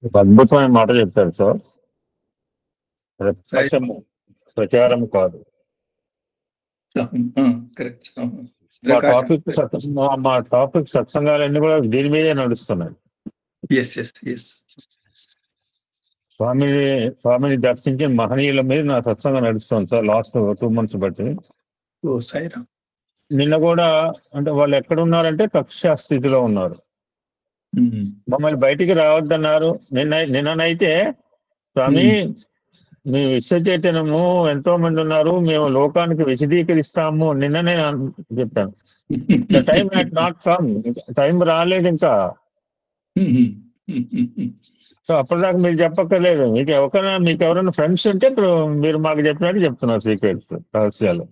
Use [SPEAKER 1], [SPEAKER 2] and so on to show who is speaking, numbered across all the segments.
[SPEAKER 1] ఒక అద్భుతమైన మాట చెప్పారు సార్.
[SPEAKER 2] సాయి
[SPEAKER 1] ప్రత్యక్షము ప్రచారం కాదు.
[SPEAKER 2] కరెక్ట్.
[SPEAKER 1] మా
[SPEAKER 2] ప్రకాశం.
[SPEAKER 1] టాపిక్ మా టాపిక్ సత్సంగాలన్నీ కూడా దీని మీదే నడుస్తున్నాయి.
[SPEAKER 2] Yes yes yes.
[SPEAKER 1] స్వామిని దర్శించే మహనీయుల మీద నా సత్సంగం నడుస్తుంది సార్ లాస్ట్ 2 months బట్టి.
[SPEAKER 2] ఓ సాయిరామ్.
[SPEAKER 1] నిన్న కూడా అంటే వాళ్ళు ఎక్కడ ఉన్నారంటే కక్ష స్థితిలో ఉన్నారు. మమ్మల్ని బయటికి రావద్దన్నారు. నిన్ననైతే స్వామి మీ విశ్వ చైతన్యము ఎంతో మంది ఉన్నారు, మేము లోకానికి విశదీకరిస్తాము నిన్ననే చెప్పాను. Time had not come, time రాలేదు ఇంకా. సో అప్పటిదాకా మీరు చెప్పక్కర్లేదు. మీకు ఎవరైనా ఫ్రెండ్స్ ఉంటే ఇప్పుడు మీరు మాకు చెప్పినట్టు చెప్తున్నారు సీక్రెట్స్, రహస్యాలు.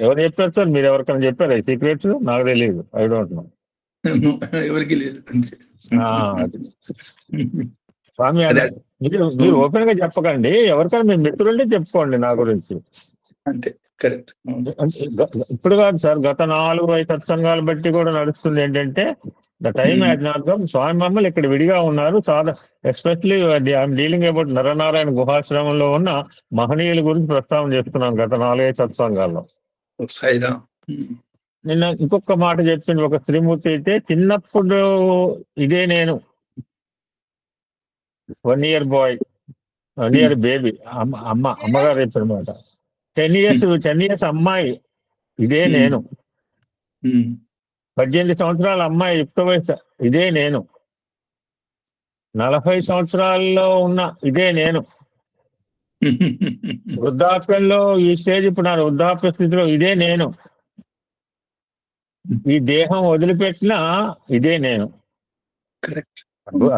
[SPEAKER 1] ఎవరు చెప్పారు సార్? మీరు ఎవరికైనా చెప్పారా ఈ సీక్రెట్స్? నాకు తెలియదు, ఐ డోంట్ నో.
[SPEAKER 2] ఎవరికి లేదు.
[SPEAKER 1] స్వామి మీరు ఓపెన్ గా చెప్పకండి, ఎవరికైనా మీ మిత్రులంటే చెప్పుకోండి నా గురించి.
[SPEAKER 2] అంతే, కరెక్ట్.
[SPEAKER 1] ఇప్పుడు కాదు సార్, గత 4-5 సత్సంగాలు బట్టి కూడా నడుస్తుంది ఏంటంటే the time had not come. స్వామి మమ్మల్ని ఇక్కడ విడిగా ఉన్నారు. చాలా especially I'm dealing about Naranarayana గుహాశ్రమంలో ఉన్న మహనీయుల గురించి ప్రస్తావన చేస్తున్నాను గత 4-5 సత్సంగాల్లో. నిన్న ఇంకొక మాట చెప్పింది ఒక శ్రీమూర్తి అయితే, చిన్నప్పుడు ఇదే నేను 1 year బాయ్, 1 year బేబీ, అమ్మగారు చెప్పిన మాట. 10 years అమ్మాయి ఇదే నేను. 18 సంవత్సరాల అమ్మాయి యుక్త వయసు ఇదే నేను. 40 సంవత్సరాల్లో ఉన్న ఇదే నేను. వృద్ధాప్యంలో ఈ స్టేజ్, ఇప్పుడు నా వృద్ధాప్య స్థితిలో ఇదే నేను. ఈ దేహం వదిలిపెట్టిన ఇదే నేను.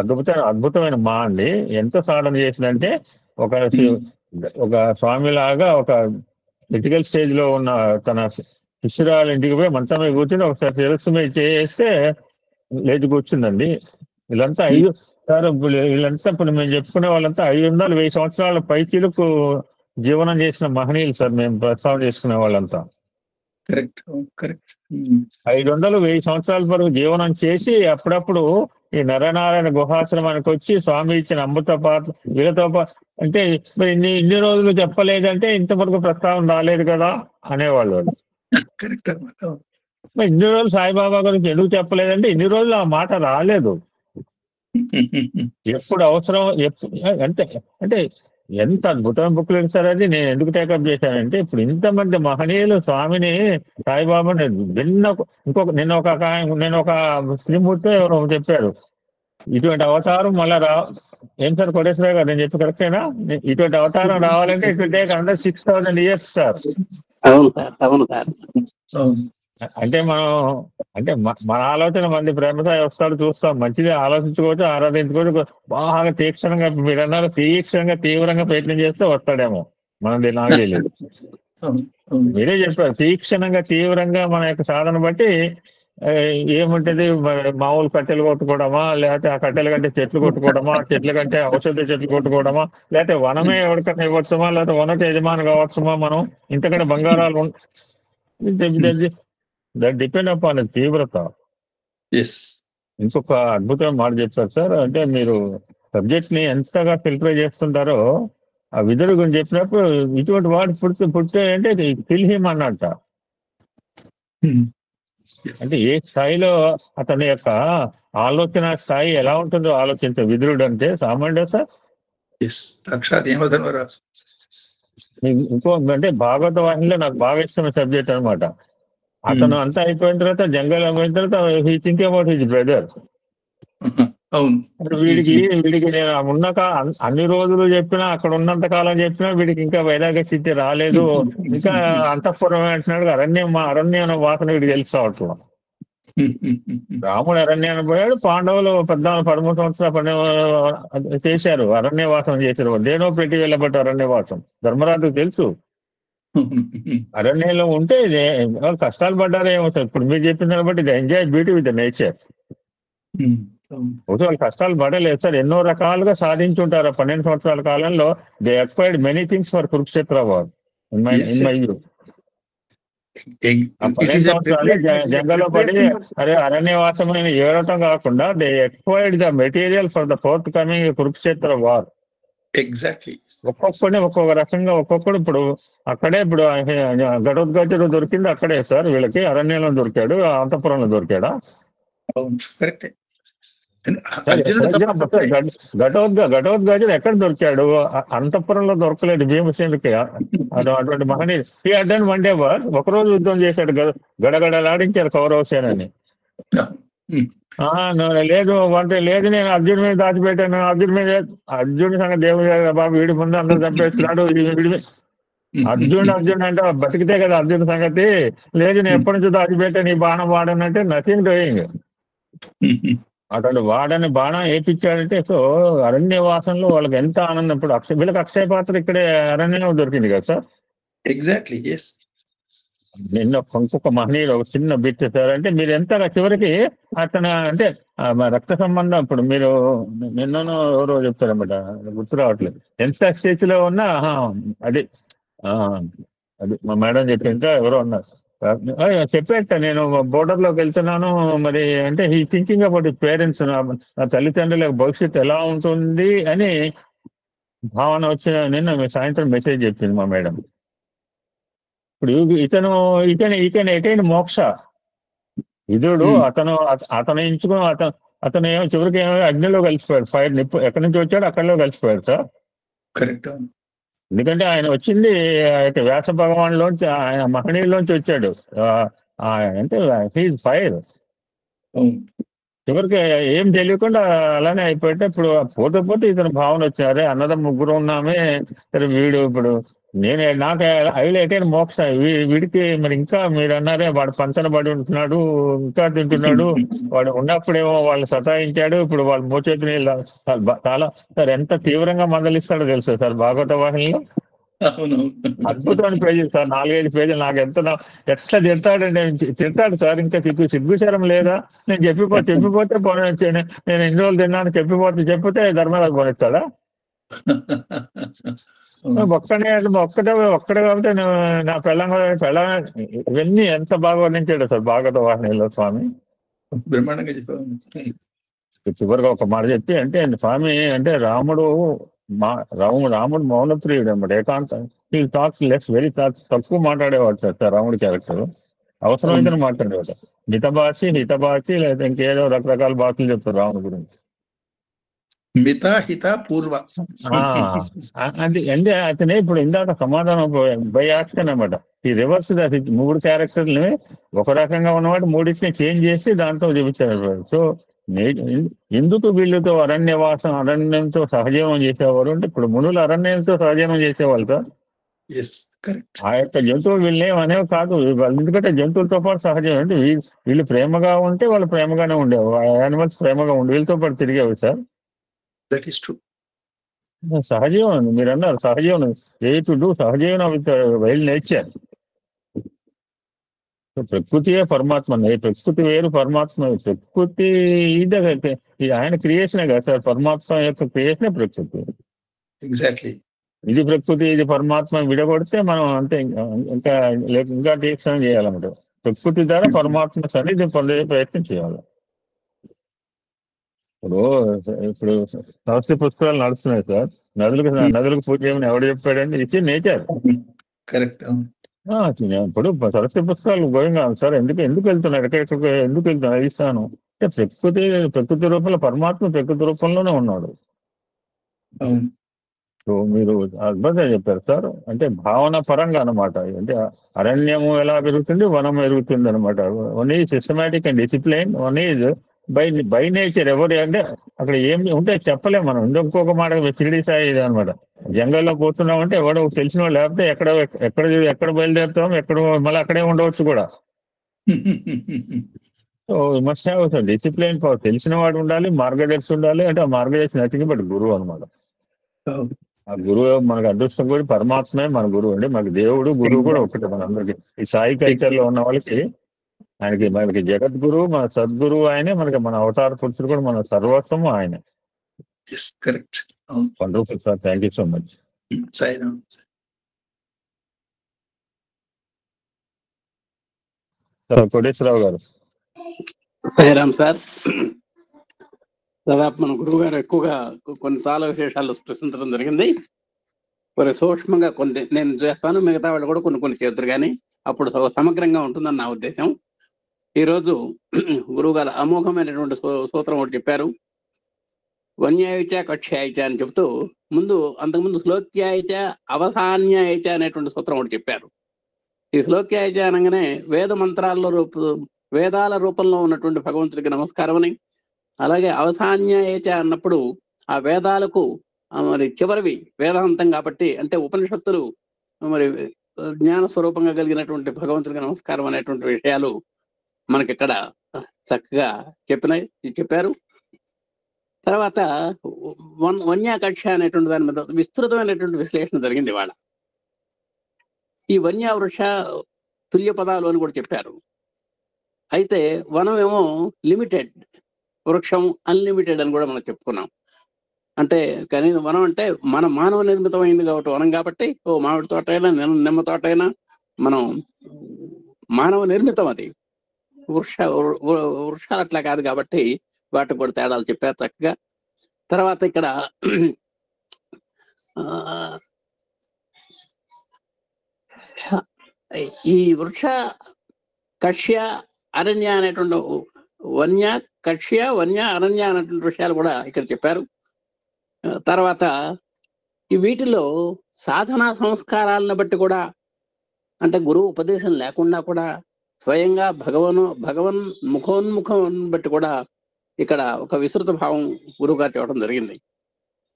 [SPEAKER 1] అద్భుతమైన మా అండి. ఎంత సాధన చేసిందంటే ఒక స్వామిలాగా ఒక క్రిటికల్ స్టేజ్ లో ఉన్న తన శిష్యురాలు ఇంటికి పోయి మంచం మీద కూర్చుని ఒకసారి శిరస్సు మీద చేస్తే లేచి కూర్చుందండి. వీళ్ళంతా వీళ్ళంతా ఇప్పుడు మేము చెప్పుకునే వాళ్ళంతా 500-1000 సంవత్సరాల పైచీలకు జీవనం చేసిన మహనీయులు సార్. మేము ప్రస్తావన చేసుకునే వాళ్ళంతా 500-1000 సంవత్సరాల వరకు జీవనం చేసి అప్పుడప్పుడు ఈ నరనారాయణ గుహాశ్రమానికి వచ్చి స్వామి ఇచ్చిన అమృత పాత్ర వీళ్ళతో అంటే మరి ఇన్ని రోజులు చెప్పలేదంటే ఇంతవరకు ప్రస్తావన రాలేదు కదా అనేవాళ్ళు. మరి ఇన్ని రోజులు సాయిబాబా గురించి ఎందుకు చెప్పలేదంటే ఇన్ని రోజులు ఆ మాట రాలేదు. ఎప్పుడు అవసరం అంటే ఎంత అద్భుతమైన బుక్లు ఇస్తారని నేను ఎందుకు టేకప్ చేశానంటే, ఇప్పుడు ఇంతమంది మహనీయులు స్వామిని సాయిబాబాని నిన్న ఒక శ్రీమూర్తి ఎవరో చెప్పారు, ఇటువంటి అవతారం మళ్ళా ఏం సార్ కోటేశ్వర గారు నేను చెప్పి కరెక్టేనా? ఇటువంటి అవతారం రావాలంటే it will take under 6000 years sir. అంటే మన ఆలోచన మంది ప్రేమతో వస్తాడు చూస్తాం, మంచిది ఆలోచించుకోవచ్చు, ఆరాధించుకోవచ్చు. బాగా తీక్షణంగా మీరన్నారు, తీవ్రంగా ప్రయత్నం చేస్తే వస్తాడేమో, మనది నాకు తెలియదు. మీరే చెప్పారు, తీవ్రంగా మన యొక్క సాధన బట్టి ఏముంటది, మామూలు కట్టెలు కొట్టుకోవడమా, లేకపోతే ఆ కట్టెల కంటే చెట్లు కొట్టుకోవడమా, చెట్ల కంటే ఔషధ చెట్లు కొట్టుకోవడమా, లేకపోతే వనమే ఎవరికన్నా ఇవ్వచ్చుమా, లేకపోతే వనకి యజమాని కావచ్చుమా, మనం ఇంతకంటే బంగారాలు దట్ డిపెండ్ అపాన్ తీవ్రత. ఇంకొక అద్భుతమైన మాట చెప్తారు సార్. అంటే మీరు సబ్జెక్ట్స్ ని ఎంతగా ఫిల్టర్ చేస్తుంటారో ఆ విధుల గురించి చెప్పినప్పుడు ఇటువంటి వాడు పుట్టే అంటే కిల్ హిమ్ అన్నట్ట. అంటే ఏ స్థాయిలో అతని యొక్క ఆలోచన స్థాయి ఎలా ఉంటుందో ఆలోచించే విదురుడు అంటే సామాన్యుడు సార్. ఇంకో అంటే భాగవత వాహినిలో నాకు బాగా ఇష్టమైన సబ్జెక్ట్ అనమాట. అతను అంతా అయిపోయిన తర్వాత జంగల్ అయిపోయిన తర్వాత he think about his brother. వీడికి నేను ఉన్నాక అన్ని రోజులు చెప్పినా, అక్కడ ఉన్నంత కాలం చెప్పినా వీడికి ఇంకా వైరాగ్య స్థితి రాలేదు, ఇంకా అంతఃపురం అంటున్నాడు. అరణ్యం వాసన వీడికి తెలుసు అవట్లా. రాముడు అరణ్యాన్ని పోయాడు, పాండవులు 14-13 సంవత్సరాలు చేశారు, అరణ్యవాసం చేశారు. దేనో పెట్టి వెళ్ళబట్టు అరణ్యవాసం ధర్మరాజుకు తెలుసు. అరణ్యంలో ఉంటే వాళ్ళు కష్టాలు పడ్డారు ఏమవుతారు. ఇప్పుడు మీరు చెప్పిన దాన్ని బట్టి enjoy beauty with the nature. వాళ్ళు కష్టాలు పడలేదు సార్, ఎన్నో రకాలుగా సాధించుంటారు. 12 సంవత్సరాల కాలంలో they acquired many things for Kurukshetra war in my view. ఆ
[SPEAKER 2] It is
[SPEAKER 1] 12
[SPEAKER 2] a
[SPEAKER 1] సంవత్సరాలు జంగల్లో పడి
[SPEAKER 2] preparation.
[SPEAKER 1] అరే అరణ్యవాసమైన ఏడటం కాకుండా they acquired the material for the fourth coming Kurukshetra war.
[SPEAKER 2] Exactly.
[SPEAKER 1] ఒక్కొక్కడిని ఒక్కొక్క రకంగా ఒక్కొక్కడు ఇప్పుడు అక్కడే ఇప్పుడు ఘటోద్గజుడు దొరికింది అక్కడే సార్, వీళ్ళకి అరణ్యంలో దొరికాడు, అంతఃపురంలో దొరికాడా?
[SPEAKER 2] అవును, కరెక్టే.
[SPEAKER 1] సరే,
[SPEAKER 2] అర్జునుడు
[SPEAKER 1] for example,
[SPEAKER 2] తప్ప
[SPEAKER 1] ఘటోద్గజుడు ఎక్కడ దొరికాడు? అంతఃపురంలో దొరకలేదు భీమసేనుడికి. అటువంటి మహనీయుడు డన్ వన్ డే వార్, ఒకరోజు యుద్ధం చేశాడు, గడగడలాడించారు కౌరవ సేనని. లేదు అంటే లేదు నేను అర్జున్ మీద దాచిపెట్టాను, అర్జునుడి సంగతి దేవుడు బాబు, వీడి ముందు అందరూ చంపేస్తున్నాడు, అర్జున్ అంటే బతికితే కదా అర్జున్ సంగతి. లేదు నేను ఎప్పటి నుంచో దాచిపెట్టాను ఈ బాణం వాడనంటే నథింగ్ డూయింగ్. అతడు వాడని బాణం వేయించాడంటే సో అరణ్యవాసంలో వాళ్ళకి ఎంత ఆనందం. ఇప్పుడు వీళ్ళకి అక్షయ పాత్ర ఇక్కడే అరణ్యంలో దొరికింది కదా సార్.
[SPEAKER 2] Exactly, yes.
[SPEAKER 1] నిన్న ఇంకొక మహనీయుడు ఒక చిన్న బిట్ సార్, అంటే మీరు ఎంత చివరికి అతను అంటే రక్త సంబంధం, ఇప్పుడు మీరు నిన్నను ఎవరో చెప్తారన్నమాట, గుర్తు రావట్లేదు, ఎంత స్టేజ్లో ఉన్నా అది అది మా మేడం చెప్పింది, ఎవరో ఉన్నారు చెప్పేస్తా, నేను బోర్డర్ లోకి వెళ్తున్నాను మరి అంటే ఈ థింకింగ్ అబౌట్ పేరెంట్స్, నా తల్లిదండ్రుల భవిష్యత్తు ఎలా ఉంటుంది అని భావన వచ్చిన నిన్న సాయంత్రం మెసేజ్ చెప్పింది మా మేడం. ఇప్పుడు ఇతను ఎటైన మోక్ష విధుడు, అతను ఎంచుకుని అతను ఏమో చివరికి ఏమో అగ్నిలో కలిసిపోయాడు, ఫైర్ నిప్పు ఎక్కడి నుంచి వచ్చాడు అక్కడిలో కలిసిపోయాడు సార్.
[SPEAKER 2] కరెక్ట్.
[SPEAKER 1] ఎందుకంటే ఆయన వచ్చింది వ్యాస భగవాన్లోంచి, ఆయన మహనీయుల్లోంచి వచ్చాడు, అంటే హీజ్ ఫైర్. చివరికి ఏం తెలియకుండా అలానే అయిపోతే ఇప్పుడు పోతే ఇతను భావన వచ్చారే అన్నదం ముగ్గురు ఉన్నామే, సరే వీడు ఇప్పుడు నాకు ఐలైతే మోక్ష వీడికి మరి ఇంకా మీరు అన్నారే వాడు పంచన పడి ఉంటున్నాడు, ఇంకా తింటున్నాడు, వాడు ఉన్నప్పుడేమో వాళ్ళు సతాయించాడు, ఇప్పుడు వాళ్ళు మోచేతిని చాలా సార్ ఎంత తీవ్రంగా మందలిస్తాడో తెలుసు సార్ భాగవత వాహినిలో. అద్భుతమైన పేజీలు సార్, 4-5 పేజీలు. నాకు ఎట్లా తిడతాడు సార్, ఇంకా సిగ్గుచారం లేదా? నేను చెప్పిపోతే పోనీ, నేను ఎన్ని రోజులు తిన్నాను చెప్పితే ధర్మరాజు పోనిస్తాడా? ఒక్కడే కాబట్టి నా పెళ్ళం ఇవన్నీ ఎంత బాగా వర్ణించాడు సార్ భాగవత వాహినిలో స్వామి.
[SPEAKER 2] బ్రహ్మాండంగా చెప్పావు.
[SPEAKER 1] చివరిగా ఒక మాట చెప్పి అంటే స్వామి అంటే రాముడు మౌనప్రియుడు అనమాట, ఏకాంతం. ఈ టాక్స్ వెరీ తక్కువ మాట్లాడేవాడు సార్ రాముడి క్యారెక్టర్. అవసరమైతే మాట్లాడేవాడు, హితభాషి లేదా ఇంకేదో రకరకాల భాషలు చెప్తారు రాముడి గురించి. అంటే అతనే ఇప్పుడు ఇందాక సమాధానం బై యాక్షన్ అనమాట. ఈ రివర్స్ 3 క్యారెక్టర్ని ఒక రకంగా ఉన్నవాడు 3 చేంజ్ చేసి దాంట్లో చూపించారు. సో ఎందుకు వీళ్ళతో అరణ్యంతో సహజీవనం చేసేవారు అంటే, ఇప్పుడు మునులు అరణ్యంతో సహజీవనం చేసేవాళ్ళు సార్. ఆ యొక్క జంతువులు వీళ్ళేం అనేవి కాదు, ఎందుకంటే జంతువులతో పాటు సహజీవనం అంటే వీళ్ళు ప్రేమగా ఉంటే వాళ్ళు ప్రేమగానే ఉండేవి, యానిమల్స్ ప్రేమగా ఉండే వీళ్ళతో పాటు తిరిగేవి సార్.
[SPEAKER 2] That is true.
[SPEAKER 1] సహజీవనం మీరు అన్నారు, సహజీవనం సహజీవనం విత్ వైల్డ్ నేచర్. ప్రకృతియే పరమాత్మ, ప్రకృతి వేరు పరమాత్మ. ప్రకృతి ఇది ఆయన క్రియేషనే కదా సార్, పరమాత్మ యొక్క క్రియేషనే ప్రకృతి.
[SPEAKER 2] ఎగ్జాక్ట్లీ.
[SPEAKER 1] ఇది ప్రకృతి ఇది పరమాత్మ విడగొడితే మనం అంతే ఇంకా తీక్షణం చేయాలన్నమాట. ప్రకృతి ద్వారా పరమాత్మ సన్నిధి పొందే ప్రయత్నం చేయాలి. ఇప్పుడు సరస్వతి పుస్తకాలు నడుస్తున్నాయి సార్, నదులకు పూజ చేయమని ఎవడు చెప్పాడండి? ఇచ్చి నేచర్.
[SPEAKER 2] కరెక్ట్.
[SPEAKER 1] ఇప్పుడు సరస్వతి పుస్తకాలు గోయింగ్ సార్, ఎందుకు వెళ్తున్నారు, ఎక్కడెక్కడ ఎందుకు వెళ్తున్నారు ఇస్తాను అంటే ప్రకృతి రూపంలో పరమాత్మ ప్రకృతి రూపంలోనే ఉన్నాడు. సో మీరు అద్భుతంగా చెప్పారు సార్, అంటే భావన పరంగా అనమాట. అంటే అరణ్యము ఎలా పెరుగుతుంది, వనం పెరుగుతుంది అనమాట. One is systematic and discipline, one is by nature. ఎవరు అంటే అక్కడ ఏమి ఉంటే చెప్పలేము మనం. ఇంకొక మాట షిరిడి సాయి అనమాట, జంగల్లో పోతున్నామంటే ఎవడో తెలిసిన వాళ్ళు లేకపోతే ఎక్కడ బయలుదేరుతాం, ఎక్కడ మళ్ళీ అక్కడే ఉండవచ్చు కూడా. So must have sir discipline, తెలిసిన వాడు ఉండాలి, మార్గదర్శి ఉండాలి. అంటే ఆ మార్గదర్శి నథింగ్ బట్ గురువు అనమాట. ఆ గురువు మనకు అదృష్టం కూడా పరమాత్మే మన గురువు అండి. మనకి దేవుడు గురువు కూడా ఒకటే మన అందరికి. ఈ సాయి కల్చర్ లో ఉన్న వాళ్ళకి మనకి జగద్గురు, మన సద్గురువు ఆయనే, మనకి మన అవతార పురుషుడు కూడా మన సర్వస్వం ఆయనే. Wonderful sir, thank you so much. Koteswararao గారు.
[SPEAKER 3] సాయిరామ్ సార్. దాదాపు మన గురువు గారు ఎక్కువగా కొన్ని చాలా విశేషాలు ప్రశ్నించడం జరిగింది. కొన్ని సూక్ష్మంగా కొన్ని నేను చేస్తాను, మిగతా వాళ్ళు కూడా కొన్ని చేద్దరు, కానీ అప్పుడు సమగ్రంగా ఉంటుందని నా ఉద్దేశం. ఈరోజు గురువు గారు అమోఘమైనటువంటి సూత్రం ఒకటి చెప్పారు. వన్యాయిచ కక్ష్యాయిచ అని చెబుతూ అంతకుముందు శ్లోక్యాయిచ అవసాన్యాయిచ అనేటువంటి సూత్రం ఒకటి చెప్పారు. ఈ శ్లోక్యాయిచ అనగానే వేద మంత్రాల్లో వేదాల రూపంలో ఉన్నటువంటి భగవంతుడికి నమస్కారం అని, అలాగే అవసాన్యాయిచ అన్నప్పుడు ఆ వేదాలకు మరి చివరివి వేదాంతం కాబట్టి, అంటే ఉపనిషత్తులు మరి జ్ఞాన స్వరూపంగా కలిగినటువంటి భగవంతుడికి నమస్కారం అనేటువంటి విషయాలు మనకి ఇక్కడ చక్కగా చెప్పారు. తర్వాత వన్యాకక్ష అనేటువంటి దాని మీద విస్తృతమైనటువంటి విశ్లేషణ జరిగింది ఇవాళ. ఈ వన్య వృక్ష తుల్య పదాలు అని కూడా చెప్పారు. అయితే వనం ఏమో లిమిటెడ్, వృక్షం అన్లిమిటెడ్ అని కూడా మనం చెప్పుకున్నాం. అంటే కానీ వనం అంటే మన మానవ నిర్మితమైంది కాబట్టి వనం కాబట్టి, మామిడి తోట అయినా నిమ్మ తోట అయినా మనం మానవ నిర్మితం. అది వృక్షాలు అట్లా కాదు కాబట్టి వాటికి కూడా తేడాలు చెప్పారు చక్కగా. తర్వాత ఇక్కడ ఈ వృక్ష కక్ష్య అరణ్య అనేటువంటి వన్య కక్ష్య వన్య అరణ్య అనేటువంటి విషయాలు కూడా ఇక్కడ చెప్పారు. తర్వాత ఈ వీటిలో సాధనా సంస్కారాలను బట్టి కూడా, అంటే గురువు ఉపదేశం లేకుండా కూడా స్వయంగా భగవన్ ముఖోన్ముఖం బట్టి కూడా ఇక్కడ ఒక విస్తృత భావం గురువు గారు చెప్పడం జరిగింది.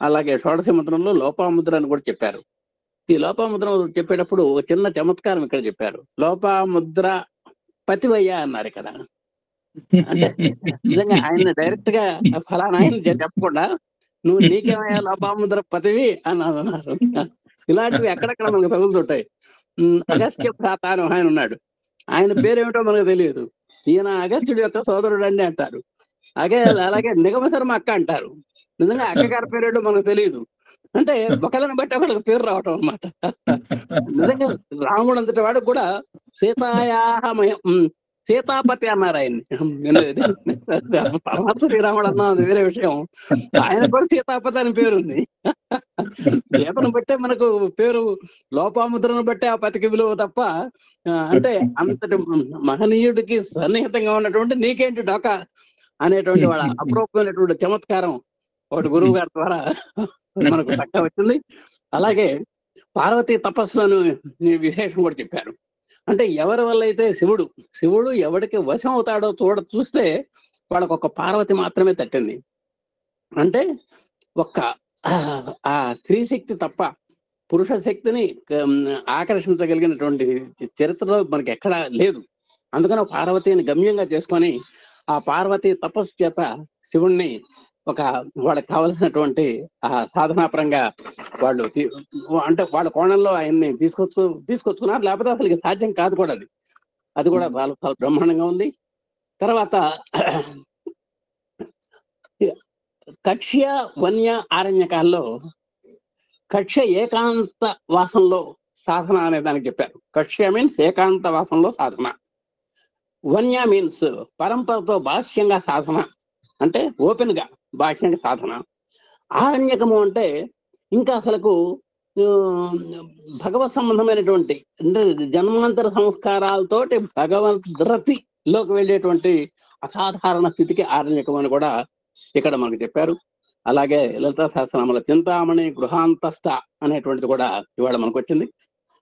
[SPEAKER 3] అలాగే షోడశ మంత్రంలో లోపాముద్ర అని కూడా చెప్పారు. ఈ లోపాముద్ర చెప్పేటప్పుడు చిన్న చమత్కారం ఇక్కడ చెప్పారు. లోపాముద్ర పతివయ్య అన్నారు ఇక్కడ. అంటే నిజంగా ఆయన డైరెక్ట్ గా ఫలానా ఆయన చెప్పకుండా నువ్వు నీకేమయ్యా లోపాముద్ర పతివి అని అన్నారు. ఇలాంటివి ఎక్కడెక్కడ మనకు తగులుతుంటాయి. అగస్త్య భ్రాత అని ఆయన ఉన్నాడు. ఆయన పేరేమిటో మనకు తెలియదు. ఈయన అగస్త్యుడి యొక్క సోదరుడు అండి అంటారు. అలాగే నిగమ శర్మ అక్క అంటారు. నిజంగా అక్కగారి పేరేటో మనకు తెలియదు. అంటే ఒకళ్ళని బట్టి ఒకళ్ళకి పేరు రావటం అన్నమాట. నిజంగా రాముడు అంతటి వాడు కూడా సీతాపతి అన్నారు ఆయన్ని. తర్వాత శ్రీరాముడు అన్నా వేరే విషయం. ఆయన కూడా సీతాపతి అని పేరుంది. చేతను బట్టే మనకు పేరు, లోపాముద్రను బట్టే ఆ పతికి విలువ తప్ప, అంటే అంతటి మహనీయుడికి సన్నిహితంగా ఉన్నటువంటి నీకేంటి డోకా అనేటువంటి వాళ్ళ అప్రూపమైనటువంటి చమత్కారం ఒకటి గురువు గారి ద్వారా మనకు చక్కగా వచ్చింది. అలాగే పార్వతీ తపస్సులను విశేషం కూడా చెప్పారు. అంటే ఎవరి వల్ల అయితే శివుడు ఎవరికి వశం అవుతాడో చూస్తే వాళ్ళకు ఒక పార్వతి మాత్రమే తట్టింది. అంటే ఆ స్త్రీ శక్తి తప్ప పురుష శక్తిని ఆకర్షించగలిగినటువంటి చరిత్రలో మనకి ఎక్కడా లేదు. అందుకని పార్వతిని గమ్యంగా చేసుకొని ఆ పార్వతి తపస్సు చేత శివుణ్ణి వాళ్ళకి కావలసినటువంటి ఆ సాధనాపరంగా వాళ్ళు అంటే వాళ్ళ కోణంలో ఆయన్ని తీసుకొచ్చుకున్నారు. లేకపోతే అసలు సాధ్యం కాదు కూడా అది కూడా చాలా బ్రహ్మాండంగా ఉంది. తర్వాత కక్ష్య వన్య ఆరణ్యకాల్లో కక్ష్య ఏకాంత వాసంలో సాధన అనే దానికి చెప్పారు. కక్ష్య మీన్స్ ఏకాంత వాసంలో సాధన, వన్య మీన్స్ పరంపరతో బాహ్యంగా సాధన, అంటే ఓపెన్ గా బాహ్యంగా సాధన. ఆరణ్యకము అంటే ఇంకా అసలుకు భగవత్ సంబంధమైనటువంటి, అంటే జన్మాంతర సంస్కారాలతోటి భగవద్రతిలోకి వెళ్ళేటువంటి అసాధారణ స్థితికి ఆరణ్యకం అని కూడా ఇక్కడ మనకు చెప్పారు. అలాగే లలితా సహస్రనామాల చింతామణి గృహాంతస్థ అనేటువంటిది కూడా ఇవాళ మనకు వచ్చింది.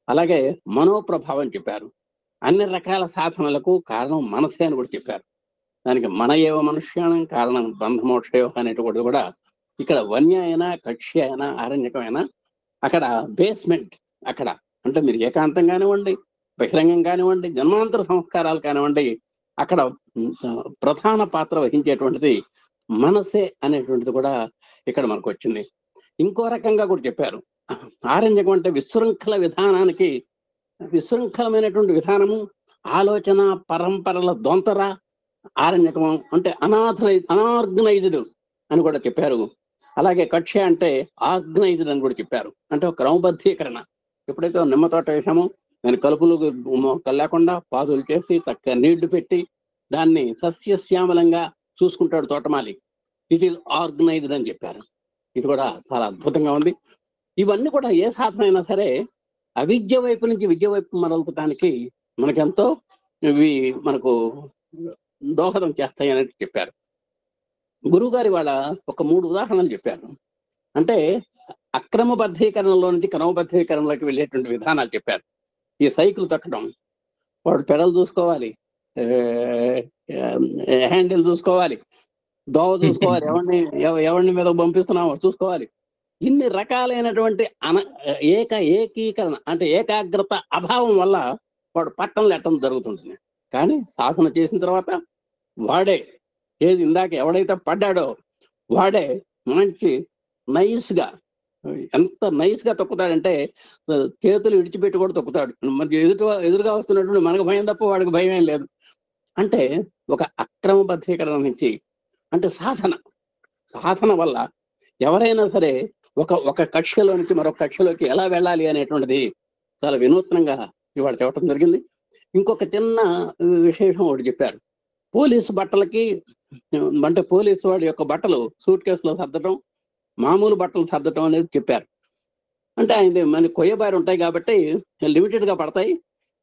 [SPEAKER 3] అలాగే మనోప్రభావం చెప్పారు. అన్ని రకాల సాధనలకు కారణం మనసే అని కూడా చెప్పారు. దానికి మన ఏవ మనుష్యానం కారణం బంధమోక్షయోగ అనేటువంటిది కూడా ఇక్కడ వన్య అయినా కక్ష్య అయినా ఆరణ్యకమైనా అక్కడ బేస్మెంట్, అక్కడ అంటే మీరు ఏకాంతం కానివ్వండి, బహిరంగం కానివ్వండి, జన్మాంతర సంస్కారాలు కానివ్వండి, అక్కడ ప్రధాన పాత్ర వహించేటువంటిది మనసే అనేటువంటిది కూడా ఇక్కడ మనకు వచ్చింది. ఇంకో రకంగా కూడా చెప్పారు. ఆరణ్యకం అంటే విశృంఖల విధానానికి విశృంఖలమైనటువంటి విధానము, ఆలోచన పరంపరల దొంతర ఆరణ్యకం అంటే అనార్గనైజ్డ్ అని కూడా చెప్పారు. అలాగే కక్ష్య అంటే ఆర్గనైజ్డ్ అని కూడా చెప్పారు. అంటే ఒక క్రమబద్ధీకరణ. ఎప్పుడైతే నిమ్మ తోట వేసామో దాని కలుపులు మొక్కలు లేకుండా పాదులు చేసి చక్కగా నీళ్లు పెట్టి దాన్ని సస్యశ్యామలంగా చూసుకుంటాడు తోటమాలి. ఇట్ ఈస్ ఆర్గనైజ్డ్ అని చెప్పారు. ఇది కూడా చాలా అద్భుతంగా ఉంది. ఇవన్నీ కూడా ఏ సాధన అయినా సరే అవిద్య వైపు నుంచి విద్య వైపు మరల్చడానికి మనకెంతో ఇవి మనకు దోహదం చేస్తాయి అని చెప్పారు. గురువు గారి వాళ్ళ ఒక 3 ఉదాహరణలు చెప్పారు. అంటే అక్రమబద్ధీకరణలో నుంచి క్రమబద్ధీకరణలోకి వెళ్ళేటువంటి విధానాలు చెప్పారు. ఈ సైకిల్ తొక్కడం, వాడు పెడల్ చూసుకోవాలి, హ్యాండిల్ చూసుకోవాలి, దోవ చూసుకోవాలి, ఎవరిని మీద పంపిస్తున్నామో చూసుకోవాలి. ఇన్ని రకాలైనటువంటి ఏకీకరణ అంటే ఏకాగ్రత అభావం వల్ల వాడు పట్టణంలో ఎట్టడం జరుగుతుంటుంది. కానీ సాధన చేసిన తర్వాత వాడే ఏది ఇందాక ఎవడైతే పడ్డాడో వాడే మంచి నైస్గా, ఎంత నైస్గా తొక్కుతాడంటే చేతులు విడిచిపెట్టి కూడా తొక్కుతాడు. మరి ఎదురుగా వస్తున్నటువంటి మనకు భయం తప్ప వాడికి భయం ఏం లేదు. అంటే ఒక అక్రమబద్ధీకరణ నుంచి అంటే సాధన వల్ల ఎవరైనా సరే ఒక కక్షలోనికి మరొక కక్షలోకి ఎలా వెళ్ళాలి అనేటువంటిది చాలా వినూత్నంగా ఇవాళ చెప్పడం జరిగింది. ఇంకొక చిన్న విశేషం ఒకటి చెప్పారు. పోలీసు బట్టలకి అంటే పోలీసు వాడి యొక్క బట్టలు సూట్ కేసులో సర్దటం, మామూలు బట్టలు సర్దటం అనేది చెప్పారు. అంటే ఆయన మన కొయ్యబారి ఉంటాయి కాబట్టి లిమిటెడ్గా పడతాయి,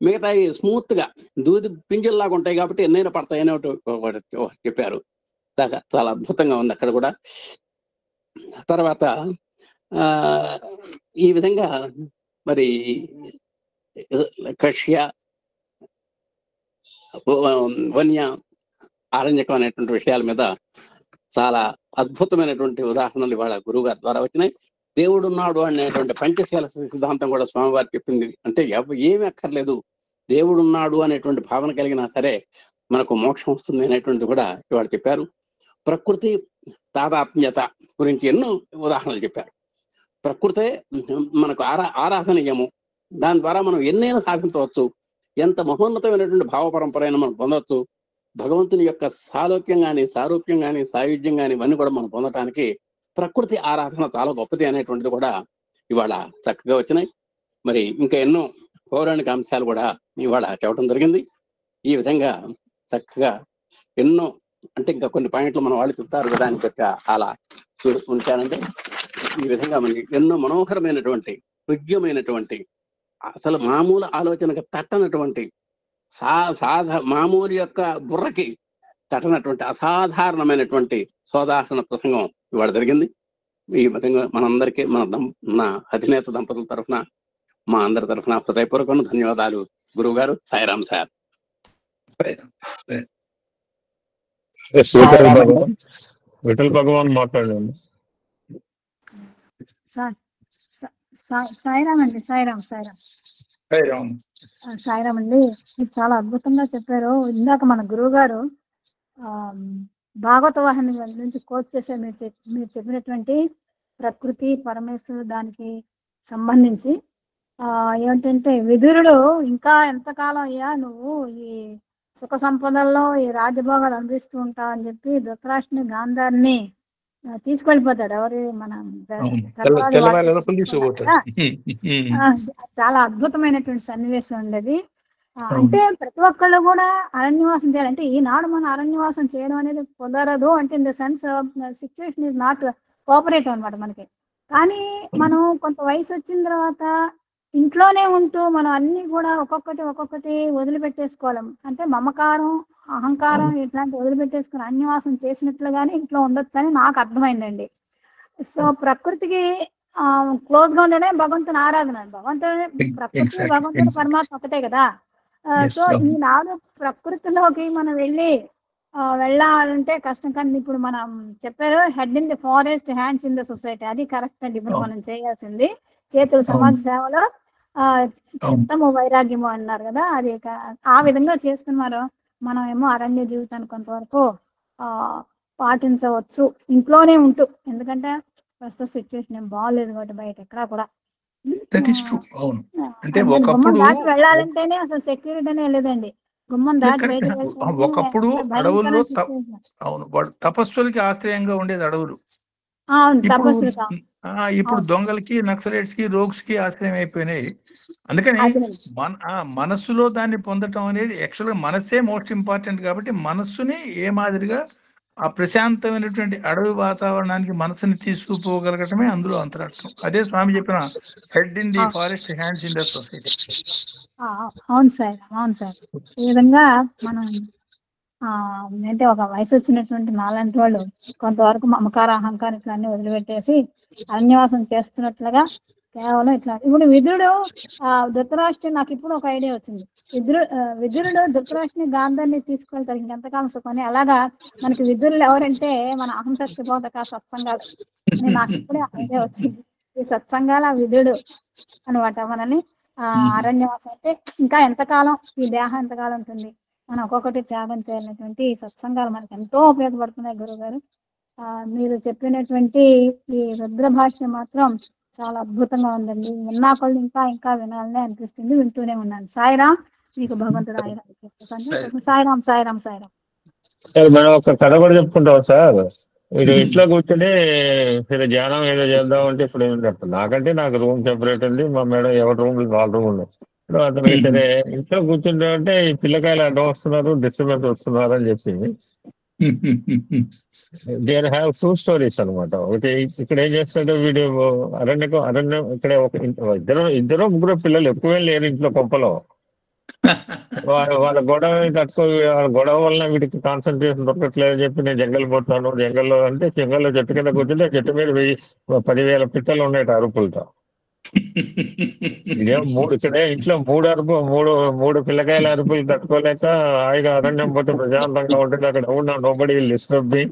[SPEAKER 3] మిగతా స్మూత్గా దూది పింజల్లాగా ఉంటాయి కాబట్టి ఎన్నైనా పడతాయి అని ఒకటి చెప్పారు. చాలా అద్భుతంగా ఉంది అక్కడ కూడా. తర్వాత ఈ విధంగా మరి కష్య వన్య ఆరణ్యకం అనేటువంటి విషయాల మీద చాలా అద్భుతమైనటువంటి ఉదాహరణలు ఇవాళ గురువు గారి ద్వారా వచ్చినాయి. దేవుడు ఉన్నాడు అనేటువంటి పంచశీల సిద్ధాంతం కూడా స్వామివారు చెప్పింది. అంటే ఏమి అక్కర్లేదు, దేవుడు ఉన్నాడు అనేటువంటి భావన కలిగినా సరే మనకు మోక్షం వస్తుంది అనేటువంటిది కూడా ఇవాళ చెప్పారు. ప్రకృతి తాదాత్మ్యత గురించి ఎన్నో ఉదాహరణలు చెప్పారు. ప్రకృతే మనకు ఆరాధనీయము, దాని ద్వారా మనం ఎన్నైనా సాధించవచ్చు, ఎంత మహోన్నతమైనటువంటి భావ పరంపరైనా మనం పొందవచ్చు. భగవంతుని యొక్క సాలోక్యం కానీ, సారూప్యం కానీ, సాయుధ్యం కానీ ఇవన్నీ కూడా మనం పొందటానికి ప్రకృతి ఆరాధన చాలా గొప్పది అనేటువంటిది కూడా ఇవాళ చక్కగా వచ్చినాయి. మరి ఇంకా ఎన్నో పౌరాణిక అంశాలు కూడా ఇవాళ చెప్పడం జరిగింది. ఈ విధంగా చక్కగా ఎన్నో అంటే ఇంకా కొన్ని పాయింట్లు మన వాళ్ళు చెప్తారు కదా అని చెప్పి అలా ఉంచానంటే ఈ విధంగా మనకి ఎన్నో మనోహరమైనటువంటి హృద్యమైనటువంటి అసలు మామూలు ఆలోచనకు తట్టనటువంటి మామూలు యొక్క బుర్రకి తట్టనటువంటి అసాధారణమైనటువంటి సోదాహరణ ప్రసంగం ఇవాళ జరిగింది. ఈ విధంగా మనందరికీ మన అధినేత దంపతుల తరఫున మా అందరి తరఫున హృదయపూర్వక ధన్యవాదాలు గురువు గారు. సాయిరామ్ సార్.
[SPEAKER 1] విఠల్ భగవాన్ మాట్లాడండి.
[SPEAKER 4] సాయిరామ్ అండి. సాయిరామ్ అండి. మీరు చాలా అద్భుతంగా చెప్పారు. ఇందాక మన గురువు గారు భాగవత వాహిని నుంచి కోట్ చేశారు. మీరు చెప్పినటువంటి ప్రకృతి పరమేశ్వరుడు దానికి సంబంధించి ఏమిటంటే విదురుడు ఇంకా ఎంతకాలం అయ్యా నువ్వు ఈ సుఖ సంపదల్లో ఈ రాజభోగాలు అనుభవిస్తూ ఉంటావు అని చెప్పి ధృతరాష్ట్రుని గాంధారిని తీసుకెళ్ళిపోతాడు. ఎవరి మన చాలా అద్భుతమైనటువంటి సన్నివేశం ఉండేది. అంటే ప్రతి ఒక్కళ్ళు కూడా అరణ్యవాసం చేయాలంటే ఈనాడు మనం అరణ్యవాసం చేయడం అనేది కుదరదు. అంటే in the sense situation is not cooperative అనమాట మనకి. కానీ మనం కొంత వయసు వచ్చిన తర్వాత ఇంట్లోనే ఉంటూ మనం అన్ని కూడా ఒక్కొక్కటి వదిలిపెట్టేసుకోవాలి. అంటే మమకారం, అహంకారం ఇట్లాంటి వదిలిపెట్టేసుకుని అన్యవాసం చేసినట్లుగానే ఇంట్లో ఉండొచ్చు అని నాకు అర్థమైందండి. సో ప్రకృతికి క్లోజ్ గా ఉండడే భగవంతుని ఆరాధన. ప్రకృతి భగవంతుని పరమాత్మ ఒకటే కదా. సో ఈనాడు ప్రకృతిలోకి మనం వెళ్ళాలంటే కష్టం. కానీ ఇప్పుడు మనం చెప్పారు head in the forest, hands in the society. అది కరెక్ట్ అండి. ఇప్పుడు మనం చేయాల్సింది చేతుల సమాజ సేవలో చిత్తము వైరాగ్యము అన్నారు కదా, అది ఆ విధంగా చేసుకుని మనం ఏమో అరణ్య జీవితాన్ని కొంతవరకు పాటించవచ్చు ఇంట్లోనే ఉంటూ. ఎందుకంటే ప్రస్తుత సిచ్యువేషన్ ఏం బాగాలేదు కాబట్టి బయట ఎక్కడా కూడా గుమ్మం దాటి వెళ్ళాలంటేనే అసలు సెక్యూరిటీనే లేదండి. గుమ్మం దాటి బయట
[SPEAKER 2] ఒకప్పుడు అడవుల్లో తపస్సులకి ఆశ్రయంగా ఉండేది అడవులు.
[SPEAKER 4] అవును, తపస్సులు
[SPEAKER 2] ఇప్పుడు
[SPEAKER 4] అవును.
[SPEAKER 2] దొంగలకి, నక్సలైట్స్ కి, రోగ్స్ కి ఆశ్రయం అయిపోయినాయి. అందుకని
[SPEAKER 4] అదే.
[SPEAKER 2] మనస్సులో దాన్ని పొందటం అనేది యాక్చువల్గా మనస్సే మోస్ట్ ఇంపార్టెంట్. కాబట్టి మనస్సుని ఏ మాదిరిగా ఆ ప్రశాంతమైనటువంటి అడవి వాతావరణానికి మనసుని తీసుకుపోగలగటమే అందులో అంతరార్థం. అదే స్వామి చెప్పిన హెడ్ ఇన్ ది
[SPEAKER 4] అవును.
[SPEAKER 2] Forest, hands in the society.
[SPEAKER 4] అవును సార్, అవును సార్. ఈ విధంగా మనం ఆ అంటే ఒక వయసు వచ్చినటువంటి నాలాంటి వాళ్ళు కొంతవరకు మమకార అహంకారం ఇట్లన్నీ వదిలిపెట్టేసి అరణ్యవాసం చేస్తున్నట్లుగా కేవలం ఇట్లా ఇప్పుడు విదురుడు ధృతరాష్ట్రుడు, నాకు ఇప్పుడు ఒక ఐడియా వచ్చింది. విదురుడు ధృతరాష్ట్రుని గాంధారిని తీసుకెళ్తారు ఇంకెంతకాలం సుఖమని. అలాగా మనకి విదురులు ఎవరంటే మన అహంశక్తి బోధక సత్సంగాలు అని నాకు ఇప్పుడే ఐడియా వచ్చింది. ఈ సత్సంగాల విదురుడు అనమాట మనని అరణ్యవాసం అంటే ఇంకా ఎంతకాలం ఈ దేహం ఎంతకాలం ఉంటుంది, మనం ఒక్కొక్కటి త్యాగం చేయాలనేటువంటి ఈ సత్సంగాలు మనకు ఎంతో ఉపయోగపడుతున్నాయి గురువు గారు. మీరు చెప్పినటువంటి ఈ రుద్ర భాష మాత్రం చాలా అద్భుతంగా ఉందండి. విన్నా కొద్ది ఇంకా ఇంకా వినాలని అనిపిస్తుంది. వింటూనే ఉన్నాను. సాయిరామ్, మీకు భగవంతుడు సాయిరామ్ సాయిరామ్ సాయిరామ్.
[SPEAKER 1] మనం ఒక కథ కూడా చెప్పుకుంటాం సార్. మీరు ఇంట్లో కూర్చొని సరే ధ్యానం ఏదో చేద్దాం అంటే ఇప్పుడు ఏంటంటే నాకు రూమ్ సెపరేట్ ఉంది, మా మేడం ఎవరి రూమ్ వాళ్ళ రూమ్ ఉంది. ఇప్పుడు అతనికి సరే ఇంట్లో కూర్చుంటే అంటే ఈ పిల్లకాయలు అడ్డం వస్తున్నారు, డిస్టర్బెన్స్ వస్తున్నారు అని చెప్పి దేర్ హ్యావ్ టూ స్టోరీస్ అనమాట. ఒకటి ఇక్కడ ఏం చేస్తాడు వీడు అరణ్యం ఇక్కడ ఇద్దరు ముగ్గురు పిల్లలు ఎక్కువ లేరు ఇంట్లో కొంపలో. వాళ్ళ గొడవ తట్టుకో, వాళ్ళ గొడవ వల్ల వీడికి కాన్సన్ట్రేషన్ దొరకట్లేదు చెప్పి నేను జంగల్ పోతాను. జంగల్లో అంటే జంగల్లో చెట్టు కింద కూర్చుంటే చెట్టు మీద 10,000 పిట్టలు ఉన్నాయి అరుపులతో. ఇదేం ఇక్కడే ఇంట్లో మూడు పిల్లకాయల అరుపులు తట్టుకోలేక హాయిగా అరణ్యం పోతే ప్రశాంతంగా ఉంటుంది, అక్కడ నోబడి డిస్టర్బ్ మీ